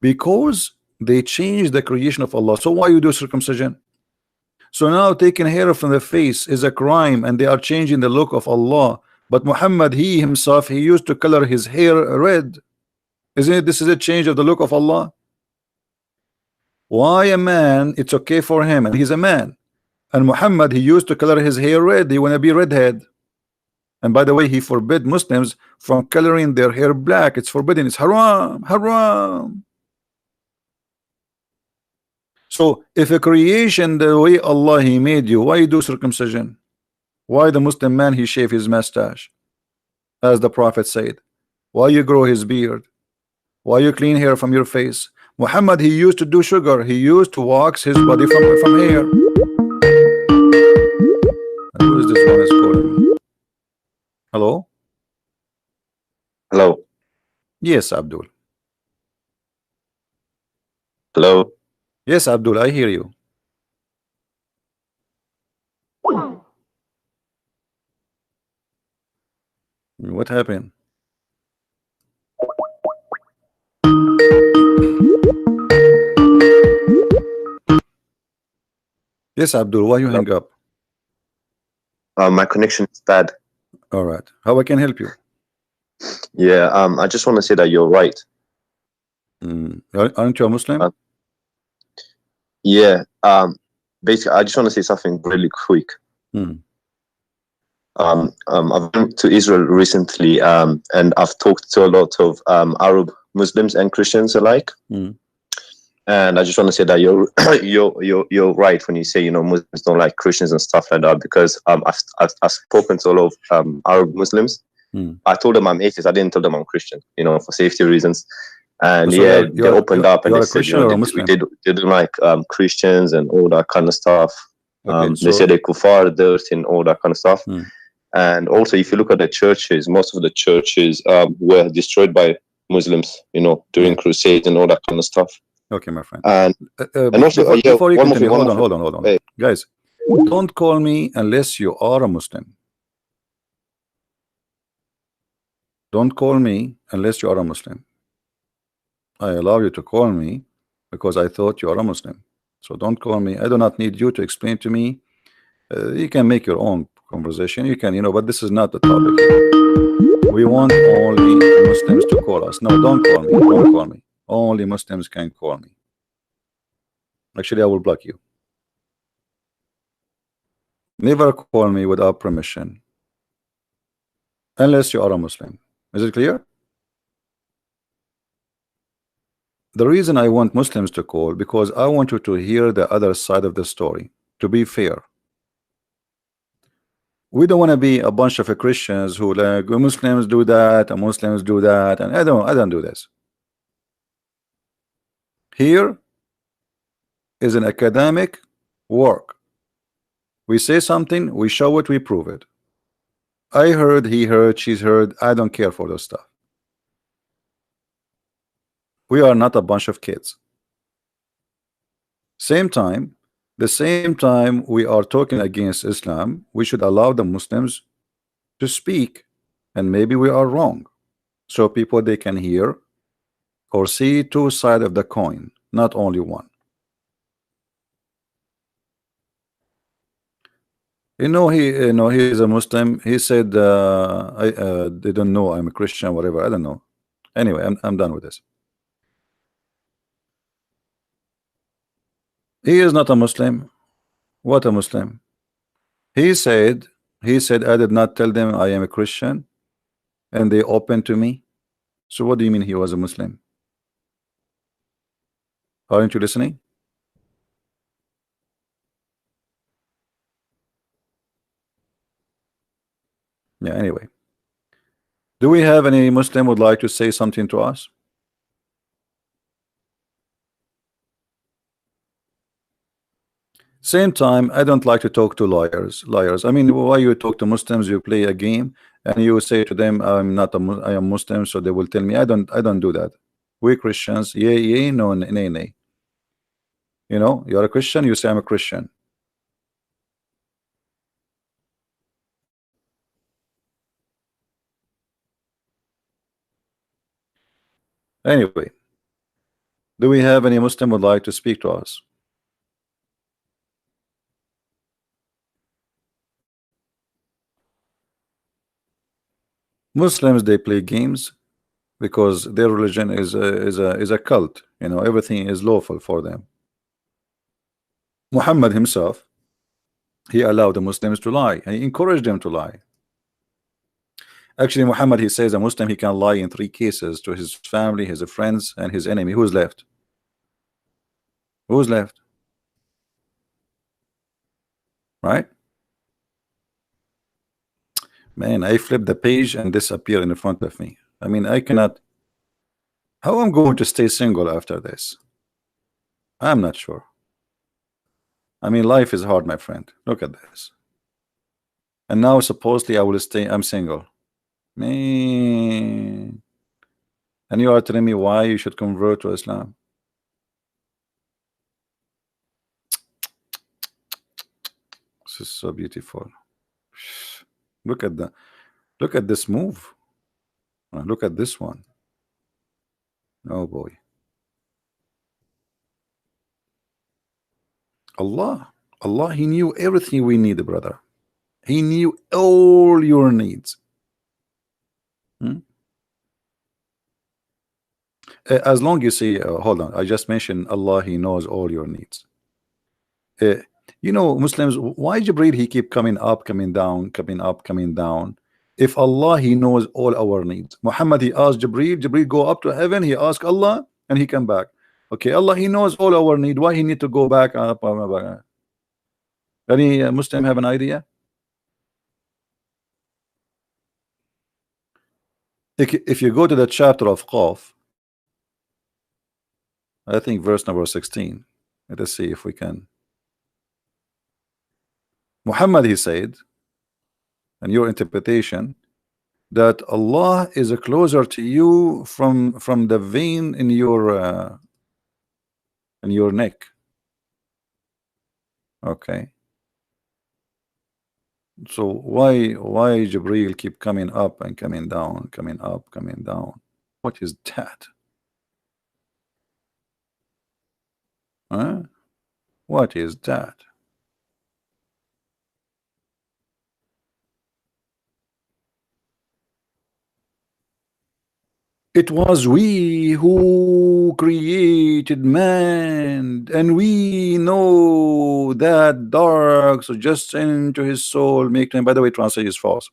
S1: Because they changed the creation of Allah. So why you do circumcision? So now taking hair from the face is a crime, and they are changing the look of Allah. But Muhammad, he himself, he used to color his hair red. Isn't it? This is a change of the look of Allah. Why a man, it's okay for him, and he's a man. And Muhammad, he used to color his hair red. He want to be redhead. And by the way, he forbid Muslims from coloring their hair black. It's forbidden. It's haram, haram. So if a creation the way Allah he made you, why you do circumcision? Why the Muslim man he shave his mustache, as the Prophet said? Why you grow his beard? Why you clean hair from your face? Muhammad, he used to do sugar. He used to wax his body from hair. And who is this one is calling me? Hello?
S5: Hello.
S1: Yes, Abdul.
S5: Hello.
S1: Yes, Abdul, I hear you. What happened? Yes, Abdul, why you
S5: Hello.
S1: hang up?
S5: My connection is bad.
S1: All right. How I can help you?
S5: Yeah. I just want to say that you're right.
S1: Aren't you a Muslim?
S5: Yeah. Basically, I just want to say something really quick. I've been to Israel recently, and I've talked to a lot of Arab Muslims and Christians alike. And I just want to say that you're you're right when you say, you know, Muslims don't like Christians and stuff like that, because I've spoken to a lot of Arab Muslims. I told them I'm atheist. I didn't tell them I'm Christian, you know, for safety reasons. And
S1: So
S5: yeah, they opened up and they said, you know, they don't like Christians and all that kind of stuff.
S1: Okay,
S5: they say they're kuffar, dirt, and all that kind of stuff. And also, if you look at the churches, most of the churches were destroyed by Muslims, you know, during crusades and all that kind of stuff.
S1: Okay, my friend.
S5: And also,
S1: before you
S5: one more
S1: continue,
S5: thing,
S1: hold on.
S5: Hey.
S1: Guys, don't call me unless you are a Muslim. Don't call me unless you are a Muslim. I allow you to call me because I thought you are a Muslim. So don't call me. I do not need you to explain to me. You can make your own conversation. You can, you know, but this is not the topic here. We want only Muslims to call us. No, don't call me. Don't call me. Only Muslims can call me. Actually, I will block you. Never call me without permission unless you are a Muslim. Is it clear? The reason I want Muslims to call, because I want you to hear the other side of the story, to be fair. We don't want to be a bunch of Christians who like Muslims do that and Muslims do that, and I don't do this. Here is an academic work. We say something, we show it, we prove it. I heard, he heard, she's heard. I don't care for those stuff. We are not a bunch of kids. The same time we are talking against Islam, we should allow the Muslims to speak, and maybe we are wrong, so people they can hear or see two sides of the coin, not only one. You know, he is a Muslim. He said, they don't know I'm a Christian, whatever. I don't know. Anyway, I'm done with this. He is not a Muslim. What a Muslim? He said, I did not tell them I am a Christian, and they opened to me. So what do you mean he was a Muslim? Aren't you listening? Yeah, anyway. Do we have any Muslim would like to say something to us? Same time, I don't like to talk to liars. I mean, why you talk to Muslims? You play a game and you say to them, I am Muslim, so they will tell me I don't do that. We Christians, yay, no, nay. You know, you're a Christian, you say I'm a Christian. Anyway, do we have any Muslim would like to speak to us? Muslims, they play games because their religion is a cult. You know, everything is lawful for them. Muhammad himself, he allowed the Muslims to lie and he encouraged them to lie. Actually, Muhammad, he says a Muslim, he can lie in 3 cases: to his family, his friends, and his enemy. Who's left? Who's left? Right? Man, I flip the page and disappear in front of me. I mean, I cannot. How I'm going to stay single after this? I'm not sure. I mean, life is hard, my friend. Look at this. And now supposedly I will stay. I'm single. Man. And you are telling me why you should convert to Islam? This is so beautiful. Look at this move. Look at this one. Oh boy. Allah, he knew everything we need, brother. He knew all your needs. As long you say, hold on, I just mentioned Allah, he knows all your needs. You know, Muslims, why Jibreel, he keep coming up, coming down, coming up, coming down? If Allah, he knows all our needs. Muhammad, he asked Jibreel go up to heaven, he asked Allah, and he come back. Okay, Allah, he knows all our need. Why he need to go back up? Any Muslim have an idea? If you go to the chapter of Qaf, I think verse number 16. Let us see if we can. Muhammad, he said, and your interpretation, that Allah is closer to you from the vein in your neck. Okay. So why Jibreel keep coming up and coming down, coming up, coming down? What is that? Huh? What is that? It was we who created man, and we know that dark suggestion to his soul make him. By the way, translation is false.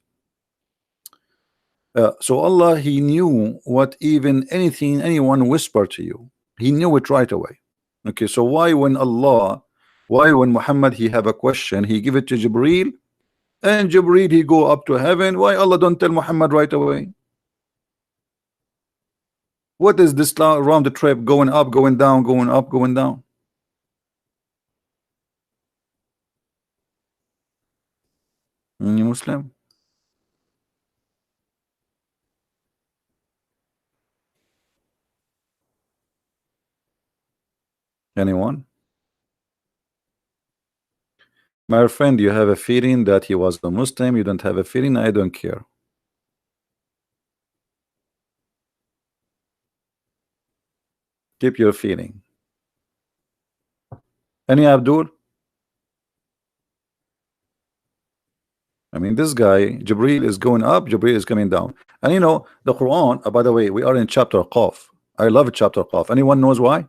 S1: So Allah, he knew what even anyone whispered to you. He knew it right away. Okay, so why when Muhammad he have a question, he give it to Jibreel, and Jibreel he go up to heaven? Why Allah don't tell Muhammad right away? What is this round the trip, going up, going down, going up, going down? Any Muslim? Anyone? My friend, you have a feeling that he was a Muslim. You don't have a feeling. I don't care. Keep your feeling. Any Abdul? I mean, this guy, Jibreel is going up, Jibreel is coming down. And you know, the Quran, by the way, we are in chapter Qaf. I love chapter Qaf. Anyone knows why?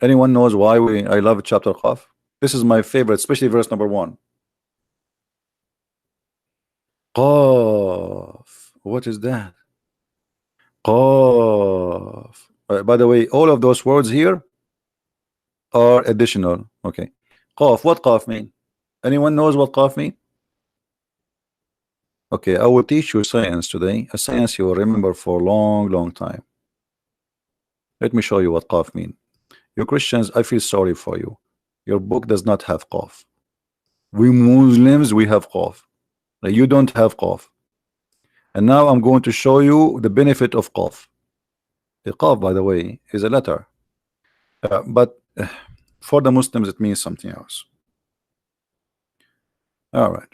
S1: Anyone knows why I love chapter Qaf? This is my favorite, especially verse number 1. Qaf. What is that? Qaf. By the way, all of those words here are additional. Okay. Qaf. What Qaf mean? Anyone knows what Qaf mean? Okay, I will teach you science today. A science you will remember for a long time. Let me show you what Qaf mean. You Christians, I feel sorry for you. Your book does not have Qaf. We Muslims, we have Qaf. You don't have Qaf. And now I'm going to show you the benefit of Qaf. The Qaf, by the way, is a letter. But for the Muslims, it means something else. All right.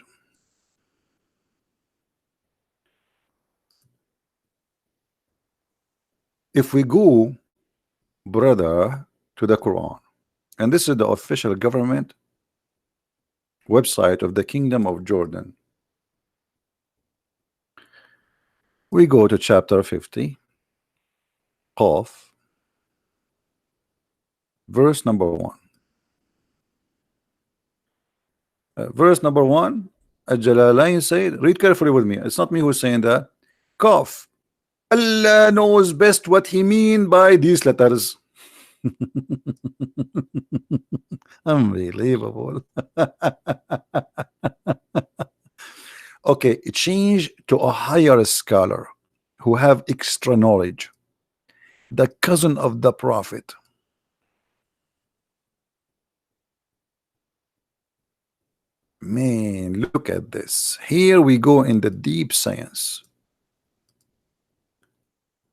S1: if we go, brother, to the Quran, and this is the official government website of the Kingdom of Jordan, we go to chapter 50, Qaf, verse number 1. Verse number 1, Al-Jalalain said, read carefully with me. It's not me who's saying that. Qaf. Allah knows best what he mean by these letters. Unbelievable. Okay, change to a higher scholar who have extra knowledge, the cousin of the Prophet. Man, look at this. Here we go in the deep science.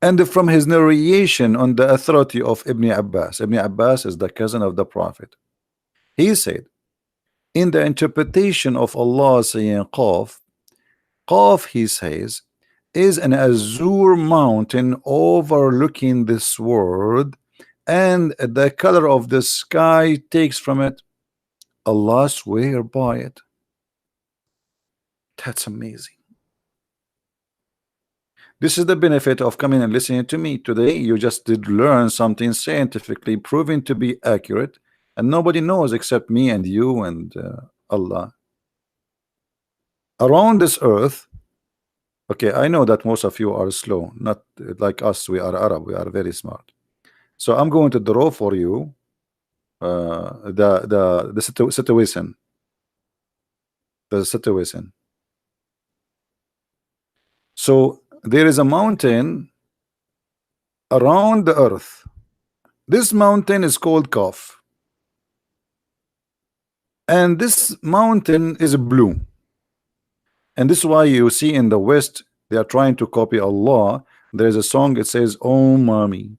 S1: And from his narration on the authority of Ibn Abbas. Ibn Abbas is the cousin of the Prophet. He said, in the interpretation of Allah saying Qaf, Qaf, he says, is an azure mountain overlooking this world, and the color of the sky takes from it. Allah swear by it. That's amazing. This is the benefit of coming and listening to me today. You just did learn something scientifically proven to be accurate, and nobody knows except me and you and Allah. Around this earth, okay, I know that most of you are slow, not like us. We are Arab, we are very smart. So I'm going to draw for you the situation. The situation. So there is a mountain around the earth. This mountain is called Qaf, and this mountain is blue. And this is why you see in the West they are trying to copy Allah. There's a song, it says, oh mommy,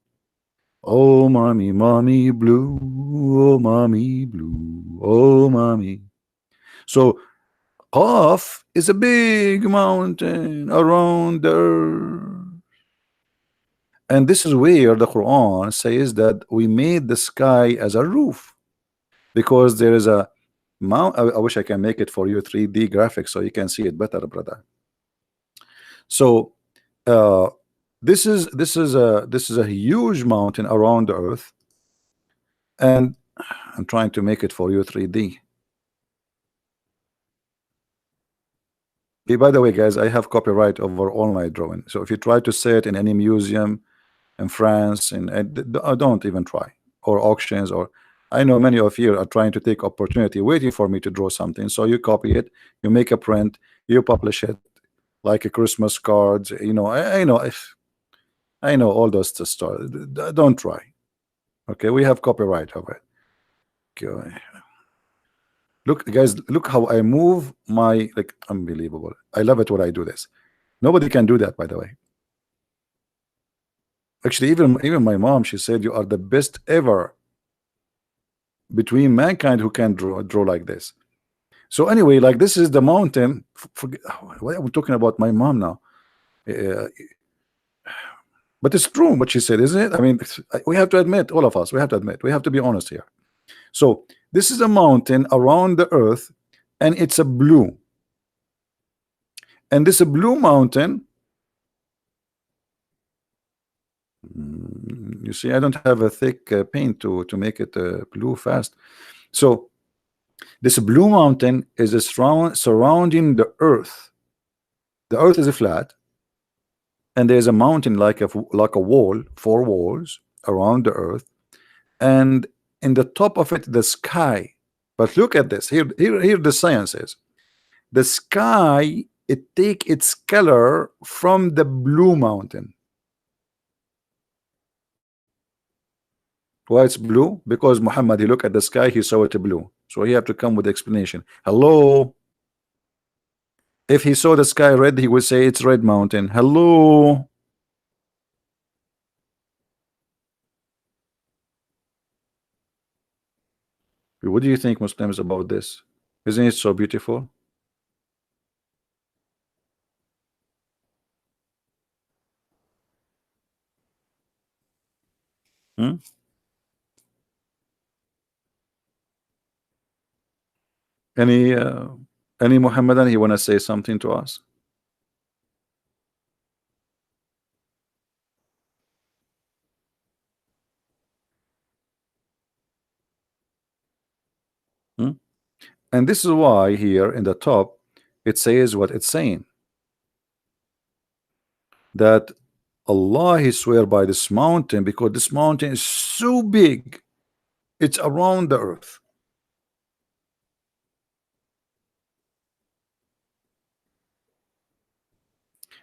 S1: mommy blue, oh mommy blue, oh mommy. So Qaf is a big mountain around the earth. And this is where the Quran says that we made the sky as a roof, because there is a mount. I wish I can make it for you 3D graphics so you can see it better, brother. So this is a huge mountain around the earth, and I'm trying to make it for you 3D. By the way, guys, I have copyright over all my drawing, so if you try to say it in any museum in France, and don't even try, or auctions, or I know many of you are trying to take opportunity waiting for me to draw something, so you copy it, you make a print, you publish it like a Christmas cards, you know. I know all those stuff. Don't try. Okay, we have copyright over it. Okay. Look, guys, look how I move my, like, unbelievable. I love it when I do this. Nobody can do that, by the way. Actually, even my mom, she said, you are the best ever between mankind who can draw like this. So anyway, like, this is the mountain. Forget, why am I talking about my mom now? But it's true what she said, isn't it? I mean, we have to admit, all of us, we have to admit, we have to be honest here. So this is a mountain around the earth, and it's a blue. And this blue mountain, you see, I don't have a thick paint to make it blue fast. So this blue mountain is surrounding the earth. The earth is flat, and there's a mountain like a wall, 4 walls around the earth, and in the top of it the sky. But look at this here the science is, the sky, it take its color from the blue mountain. Why it's blue? Because Muhammad, he looked at the sky, he saw it blue, so he have to come with explanation. Hello. If he saw the sky red, he would say it's red mountain. Hello. What do you think, Muslims, about this? Isn't it so beautiful? Hmm? Any Muhammadan, you want to say something to us? Hmm? And this is why here in the top it says what it's saying, that Allah, he swear by this mountain because this mountain is so big, it's around the earth.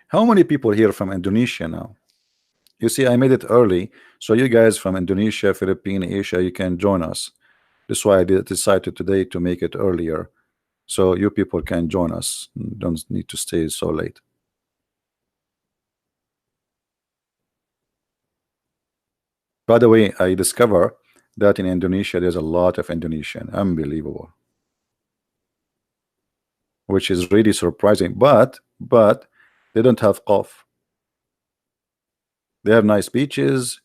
S1: How many people here from Indonesia now? You see, I made it early, so you guys from Indonesia, Philippines, Asia, you can join us. That's why I decided today to make it earlier, so you people can join us. Don't need to stay so late. By the way, I discover that in Indonesia there's a lot of Indonesian, unbelievable, which is really surprising. But they don't have cough. They have nice beaches,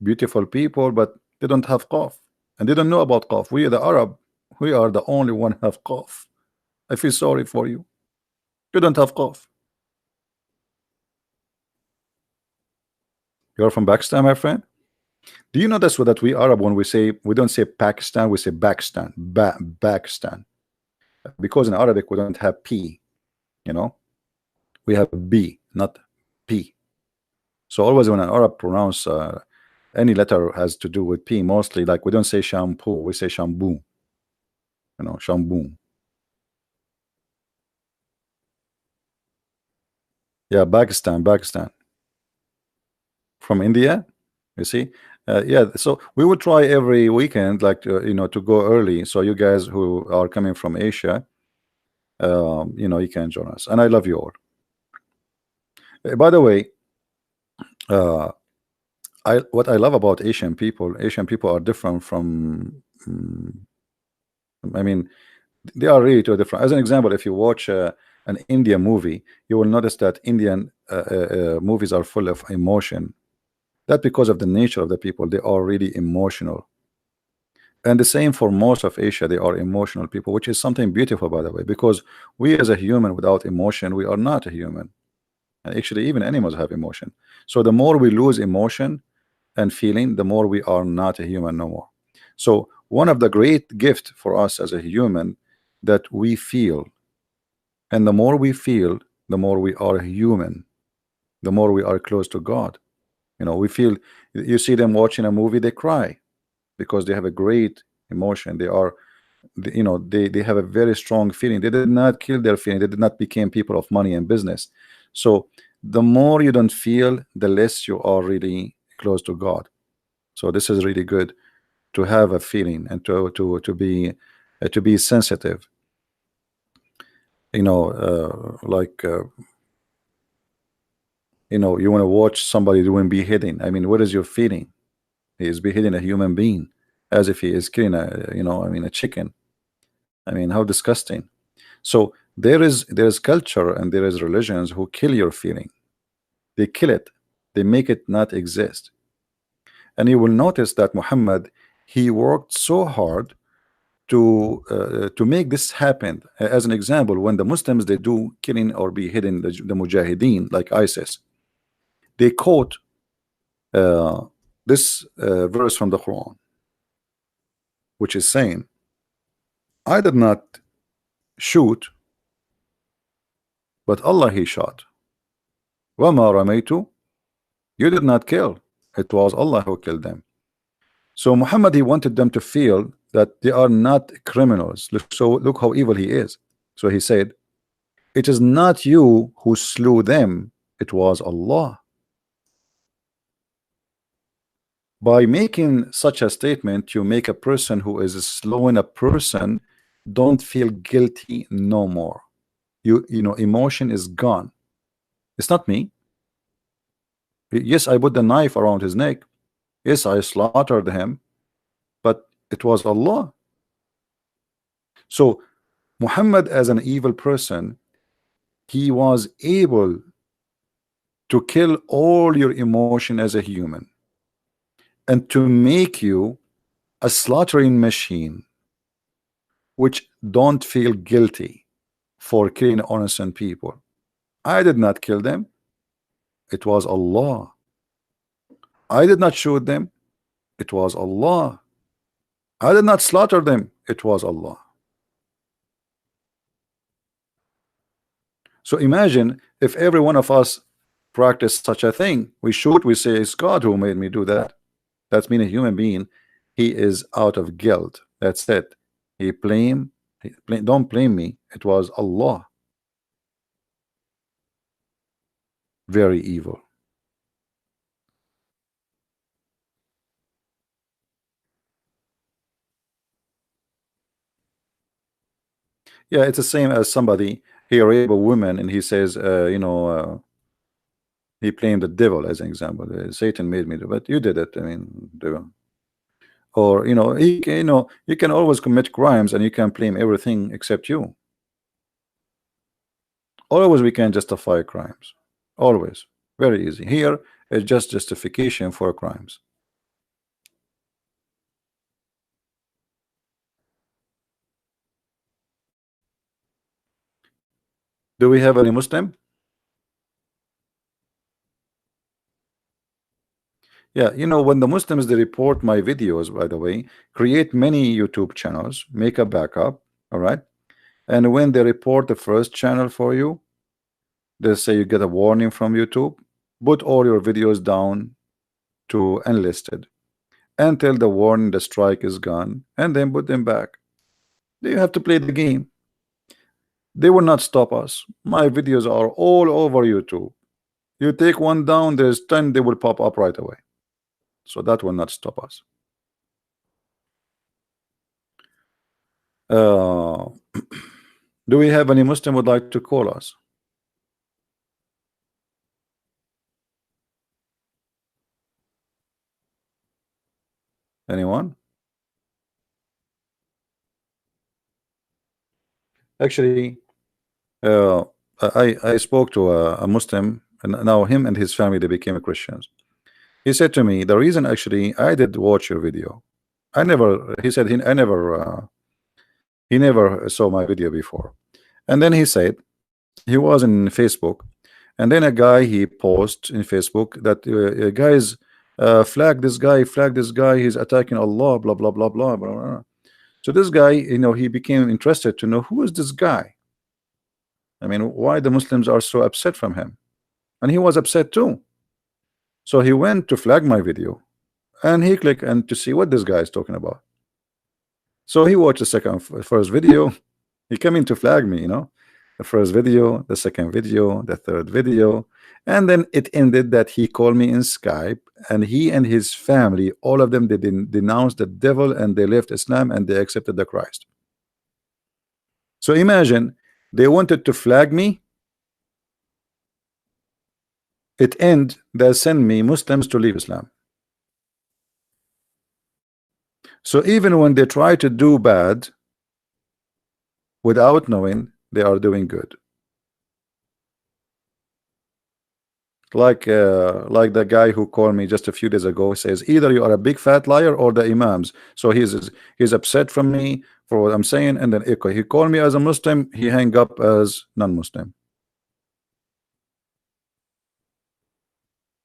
S1: beautiful people, but they don't have cough, and they don't know about cough. We the Arab, we are the only one have cough. I feel sorry for you. You don't have cough. You're from Pakistan, my friend. Do you notice that we Arab, when we say, we don't say Pakistan, we say Pakistan, Pakistan, because in Arabic we don't have P, you know, we have B, not P. So always when an Arab pronounce any letter has to do with P, mostly like we don't say shampoo, we say shampoo, you know, shampoo. Yeah, Pakistan, Pakistan. From India, you see. Yeah, so we will try every weekend, like you know, to go early, so you guys who are coming from Asia, you know, you can join us. And I love you all. By the way, uh, what I love about Asian people are different from I mean, they are really too different. As an example, if you watch an Indian movie, you will notice that Indian movies are full of emotion. That because of the nature of the people, they are really emotional. And the same for most of Asia, they are emotional people, which is something beautiful, by the way, because we as a human without emotion, we are not a human. And actually, even animals have emotion. So the more we lose emotion and feeling, the more we are not a human no more. So one of the great gift for us as a human, that we feel, and the more we feel, the more we are human, the more we are close to God. You know, we feel, you see them watching a movie, they cry because they have a great emotion. They are, you know, they have a very strong feeling. They did not kill their feeling. They did not become people of money and business. So the more you don't feel, the less you are really close to God. So this is really good to have a feeling and to be sensitive. You know, like you know, you want to watch somebody doing beheading. I mean, what is your feeling? He is beheading a human being as if he is killing a, you know, I mean, a chicken. I mean, how disgusting. So there is culture and there is religions who kill your feeling. They kill it. They make it not exist. And you will notice that Muhammad, he worked so hard to make this happen. As an example, when the Muslims they do killing or beheading the Mujahideen like ISIS, they quote uh, this verse from the Quran, which is saying, "I did not shoot, but Allah he shot. وَمَا رَمَيْتُ, you did not kill. It was Allah who killed them." So Muhammad, he wanted them to feel that they are not criminals. So look how evil he is. So he said, "It is not you who slew them, it was Allah." By making such a statement, you make a person who is slowing a person don't feel guilty no more. You know, emotion is gone. It's not me. Yes, I put the knife around his neck. Yes, I slaughtered him, but it was Allah. So Muhammad, as an evil person, he was able to kill all your emotion as a human. and to make you a slaughtering machine which don't feel guilty for killing innocent people. I did not kill them. It was Allah. I did not shoot them. It was Allah. I did not slaughter them. It was Allah. So imagine if every one of us practiced such a thing. We shoot, we say it's God who made me do that. That's mean a human being, he is out of guilt. That's it. Don't blame me. It was Allah. Very evil. Yeah, it's the same as somebody, he rape a woman and he says, he blamed the devil as an example. Satan made me do, but you did it. I mean, or you can always commit crimes and you can blame everything except you. Always we can justify crimes. Always. Very easy. Here it's just justification for crimes. Do we have any Muslim? Yeah, when the Muslims, they report my videos, by the way, create many YouTube channels, make a backup, all right? And when they report the first channel for you, they say you get a warning from YouTube, put all your videos down to unlisted until the warning, the strike is gone, and then put them back. You have to play the game. They will not stop us. My videos are all over YouTube. You take one down, there's 10, they will pop up right away. So that will not stop us. Do we have any Muslim would like to call us? Anyone? Actually, I spoke to a Muslim, and now him and his family, they became Christians. He said to me, the reason actually I did watch your video, he said he never saw my video before. And then he said he was in Facebook, and then a guy, he posts in Facebook that guys, flag this guy, he's attacking Allah, blah blah blah blah blah blah. So this guy, he became interested to know who is this guy. I mean, why the Muslims are so upset from him, and he was upset too. So he went to flag my video, and he clicked and to see what this guy is talking about. So he watched the first video. He came in to flag me, the first video, the second video, the third video, and then it ended that he called me in Skype, and he and his family, all of them, they denounced the devil and they left Islam and they accepted the Christ. So imagine, they wanted to flag me. It end, they send me Muslims to leave Islam. So even when they try to do bad without knowing, they are doing good. Like the guy who called me just a few days ago, says either you are a big fat liar or the imams. So he's upset from me for what I'm saying, and then he called me as a Muslim, he hang up as non-Muslim.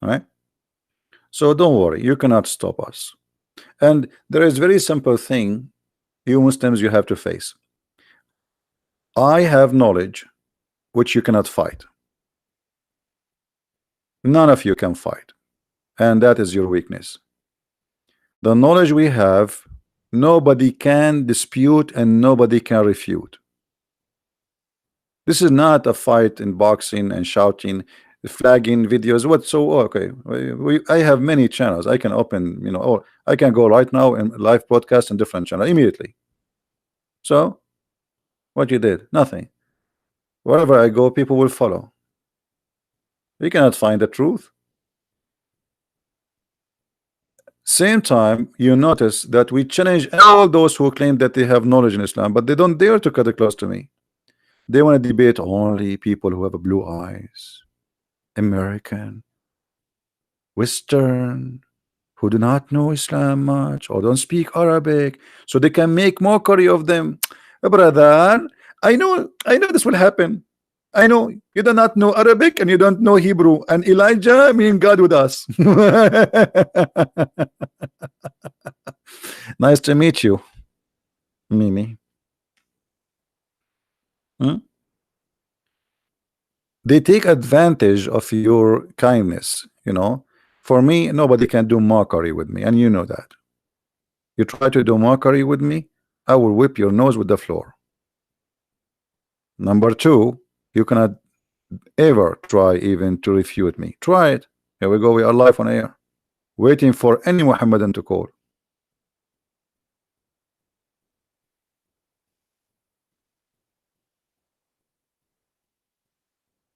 S1: All right? So don't worry, you cannot stop us. And there is very simple thing, you Muslims, you have to face. I have knowledge which you cannot fight. None of you can fight, and that is your weakness. The knowledge we have, nobody can dispute and nobody can refute. This is not a fight in boxing and shouting, flagging videos. What? So okay, I have many channels. I can open, or I can go right now and live broadcast in different channel immediately. So what you did? Nothing. Wherever I go, people will follow. We cannot find the truth. Same time, you notice that we challenge all those who claim that they have knowledge in Islam, but they don't dare to cut it close to me. They want to debate only people who have blue eyes, American, Western, who do not know Islam much or don't speak Arabic, so they can make mockery of them. Brother, I know this will happen. I know you do not know Arabic and you don't know Hebrew, and Elijah mean God with us. Nice to meet you, Mimi. Hmm? They take advantage of your kindness, you know. For me, nobody can do mockery with me, and you know that. You try to do mockery with me, I will whip your nose with the floor. Number two, you cannot ever try even to refute me. Try it. Here we go. We are live on air, waiting for any Muhammadan to call.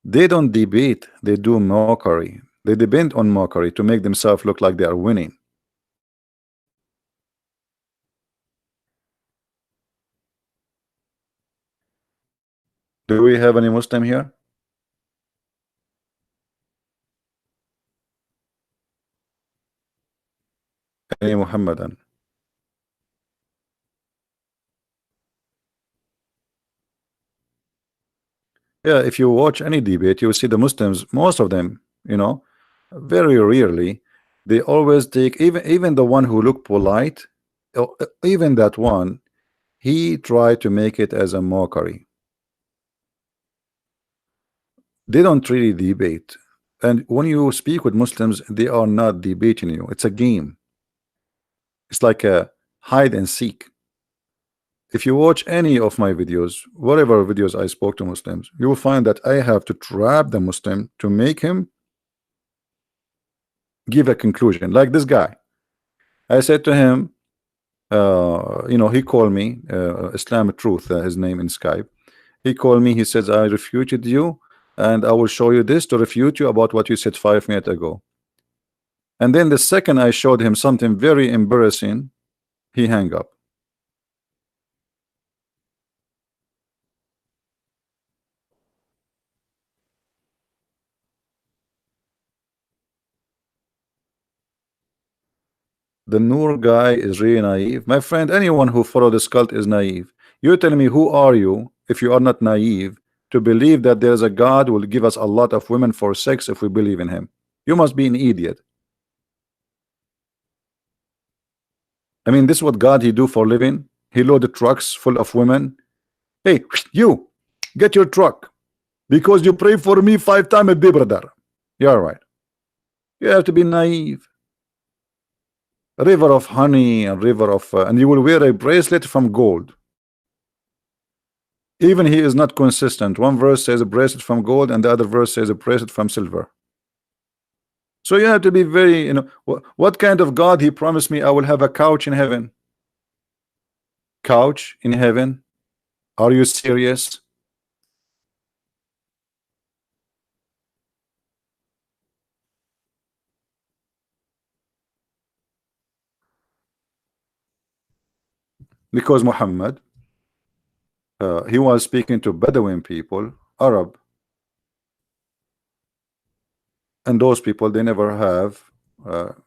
S1: They don't debate, they do mockery. They depend on mockery to make themselves look like they are winning. Do we have any Muslim here? Any Muhammadan? Yeah, if you watch any debate, you will see the Muslims, most of them, you know, very rarely, they always take, even the one who look polite, even that one, he tried to make it as a mockery. They don't really debate. And when you speak with Muslims, they are not debating you. It's a game. It's like a hide and seek. If you watch any of my videos, whatever videos I spoke to Muslims, you will find that I have to trap the Muslim to make him give a conclusion. Like this guy, I said to him, you know, he called me, Islam Truth, his name in Skype. He called me, he says, I refuted you, and I will show you this to refute you about what you said 5 minutes ago. And then the second I showed him something very embarrassing, he hung up. The Noor guy is really naive. My friend, anyone who follow this cult is naive. You're telling me, who are you if you are not naive to believe that there's a God who will give us a lot of women for sex if we believe in him? You must be an idiot. I mean, this is what God he do for living. He loaded trucks full of women. Hey, you get your truck because you pray for me 5 times a day, brother. You're right. You have to be naive. A river of honey, a river of and you will wear a bracelet from gold. Even he is not consistent. One verse says a bracelet from gold and the other verse says a bracelet from silver. So you have to be very, you know, what kind of God he promised me I will have a couch in heaven? Couch in heaven? Are you serious? Because Muhammad, he was speaking to Bedouin people, Arab, and those people, they never have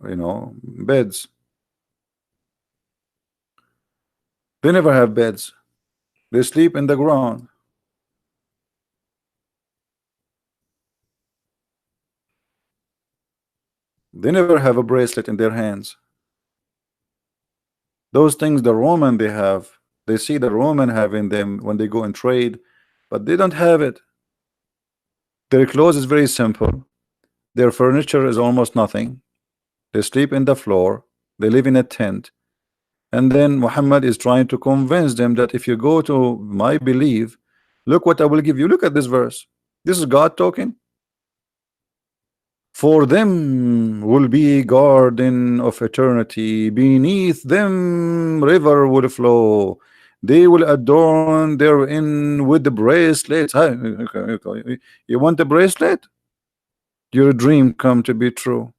S1: you know, beds. They never have beds. They sleep in the ground. They never have a bracelet in their hands. Those things the Roman they have, they see the Roman having them when they go and trade, but they don't have it. Their clothes is very simple. Their furniture is almost nothing. They sleep in the floor. They live in a tent. And then Muhammad is trying to convince them that if you go to my belief, look what I will give you. Look at this verse. This is God talking. For them will be a garden of eternity. Beneath them river will flow. They will adorn therein with the bracelets. You want a bracelet? Your dream come to be true.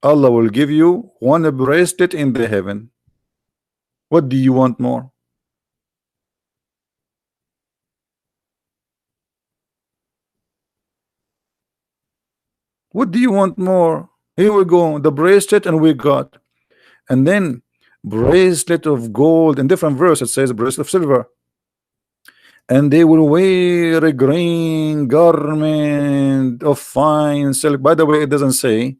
S1: Allah will give you one bracelet in the heaven. What do you want more? What do you want more? Here we go, the bracelet, and we got, and then bracelet of gold. In different verse it says bracelet of silver, and they will wear a green garment of fine silk. By the way, it doesn't say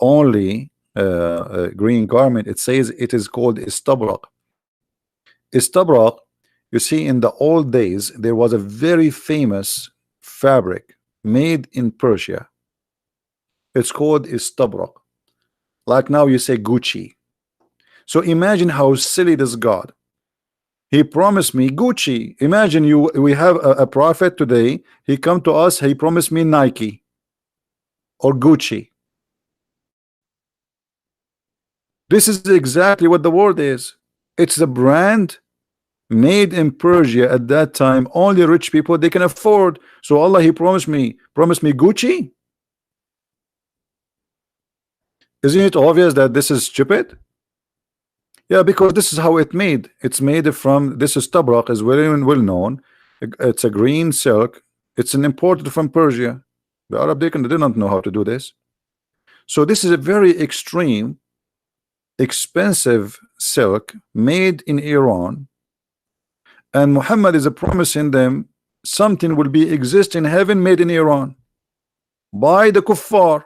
S1: only a green garment. It says it is called istabrak. Istabrak, you see, in the old days there was a very famous fabric made in Persia. It's called istabrak. Like now you say Gucci. So imagine how silly this God. He promised me Gucci. Imagine you, we have a prophet today. He come to us. He promised me Nike or Gucci. This is exactly what the word is. It's the brand made in Persia at that time. Only rich people they can afford. So Allah, He promised me Gucci. Isn't it obvious that this is stupid? Yeah, because this is how it made. It's made from, this is tabrak, is very well known. It's a green silk. It's an imported from Persia. The Arab they didn't know how to do this. So this is a very extreme, expensive silk made in Iran, and Muhammad is promising them something will be exist in heaven made in Iran by the kuffar.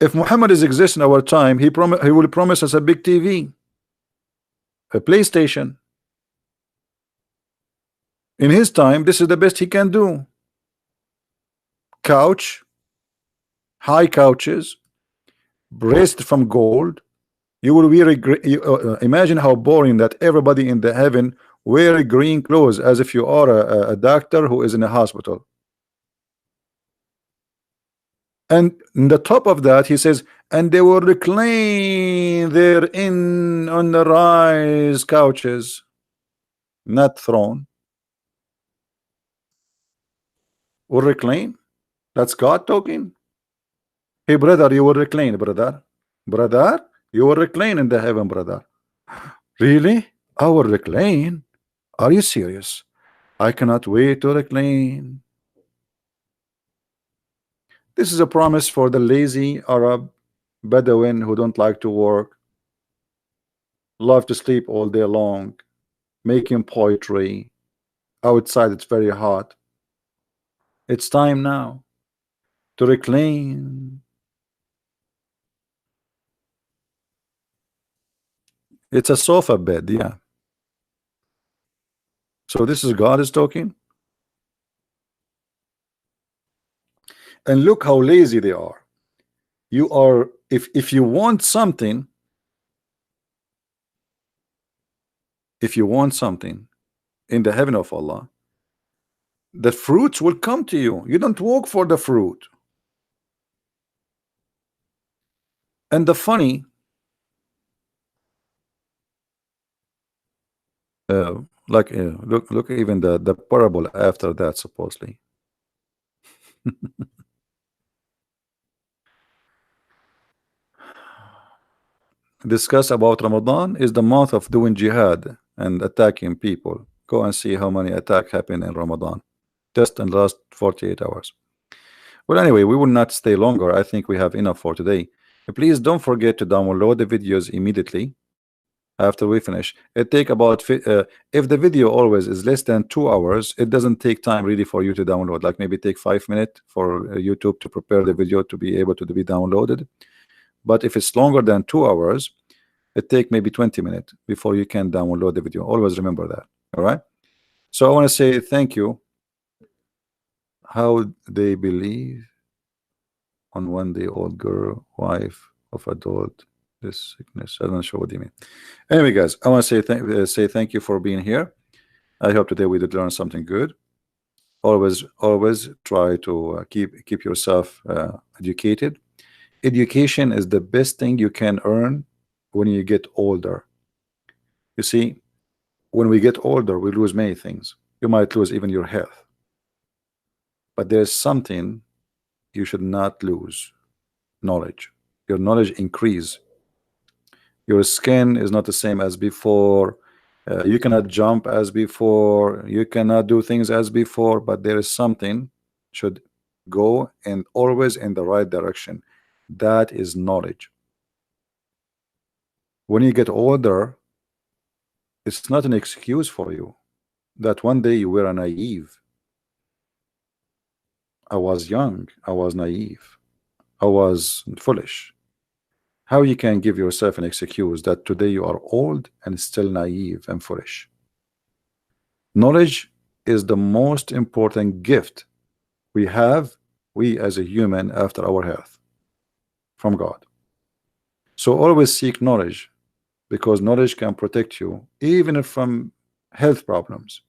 S1: If Muhammad is exist in our time, he will promise us a big TV, a PlayStation. In his time, this is the best he can do. Couch, high couches, braced from gold. You will wear imagine how boring that everybody in the heaven wear green clothes as if you are a doctor who is in a hospital. And in the top of that he says, and they will recline therein on the rise couches, not throne. Will recline. That's God talking. Hey brother, you will recline, brother. Brother, you will recline in the heaven, brother. Really? I will recline? Are you serious? I cannot wait to recline. This is a promise for the lazy Arab Bedouin who don't like to work, love to sleep all day long, making poetry. Outside it's very hot. It's time now to reclaim. It's a sofa bed, yeah. So this is God is talking. And look how lazy they are. You are, if you want something, in the heaven of Allah, the fruits will come to you. You don't work for the fruit. And the funny, look even the parable after that, supposedly. Discuss about Ramadan is the month of doing jihad and attacking people. Go and see how many attacks happen in Ramadan just in the last 48 hours. Well, anyway, we will not stay longer. I think we have enough for today. Please don't forget to download the videos immediately after we finish. It take about if the video always is less than 2 hours, it doesn't take time really for you to download. Like maybe take 5 minutes for YouTube to prepare the video to be able to be downloaded. But if it's longer than 2 hours, it take maybe 20 minutes before you can download the video. Always remember that. All right. So I want to say thank you. How they believe on 1 day old girl, wife of adult, this sickness. I'm not sure what you mean. Anyway, guys, I want to say thank you for being here. I hope today we did learn something good. Always try to keep yourself educated. Education is the best thing you can earn when you get older. You see, when we get older, we lose many things. You might lose even your health. But there's something you should not lose: knowledge. Your knowledge increase. Your skin is not the same as before. You cannot jump as before, you cannot do things as before, but there is something should go and always in the right direction. That is knowledge. When you get older, it's not an excuse for you that one day you were naive. I was young, I was naive, I was foolish. How you can give yourself an excuse that today you are old and still naive and foolish? Knowledge is the most important gift we have, we as a human, after our health from God. So always seek knowledge, because knowledge can protect you even from health problems.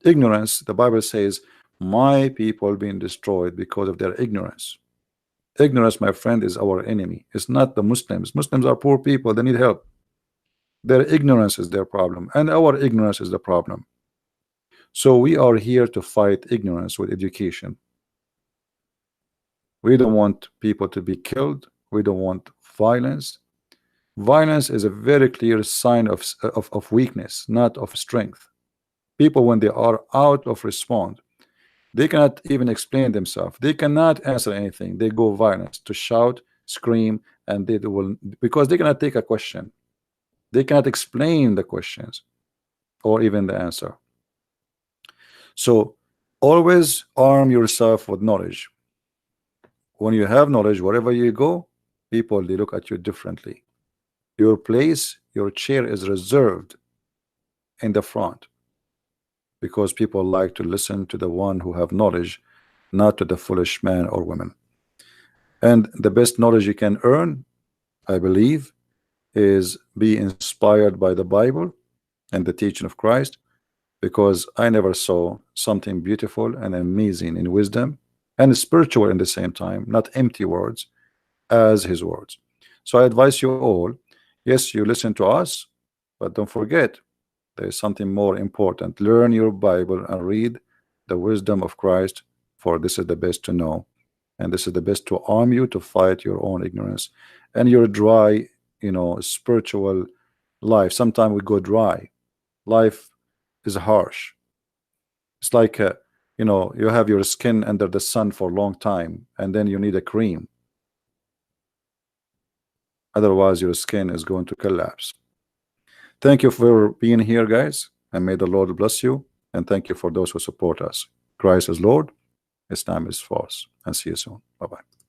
S1: Ignorance, the Bible says, my people being destroyed because of their ignorance. Ignorance, my friend, is our enemy. It's not the Muslims. Muslims are poor people, they need help. Their ignorance is their problem, and our ignorance is the problem. So we are here to fight ignorance with education. We don't want people to be killed. We don't want violence. Violence is a very clear sign of weakness, not of strength. People, when they are out of response, they cannot even explain themselves. They cannot answer anything. They go violence to shout, scream, and they will, because they cannot take a question. They cannot explain the questions or even the answer. So always arm yourself with knowledge. When you have knowledge, wherever you go, people, they look at you differently. Your place, your chair is reserved in the front, because people like to listen to the one who have knowledge, not to the foolish man or woman. And the best knowledge you can earn, I believe, is be inspired by the Bible and the teaching of Christ, because I never saw something beautiful and amazing in wisdom and spiritual in the same time, not empty words, as his words. So I advise you all, yes, you listen to us, but don't forget there is something more important. Learn your Bible and read the wisdom of Christ, for this is the best to know, and this is the best to arm you to fight your own ignorance and your dry, spiritual life. Sometimes we go dry. Life is harsh. It's like you have your skin under the sun for a long time, and then you need a cream. Otherwise, your skin is going to collapse. Thank you for being here, guys, and may the Lord bless you. And thank you for those who support us. Christ is Lord, Islam is false. And see you soon. Bye-bye.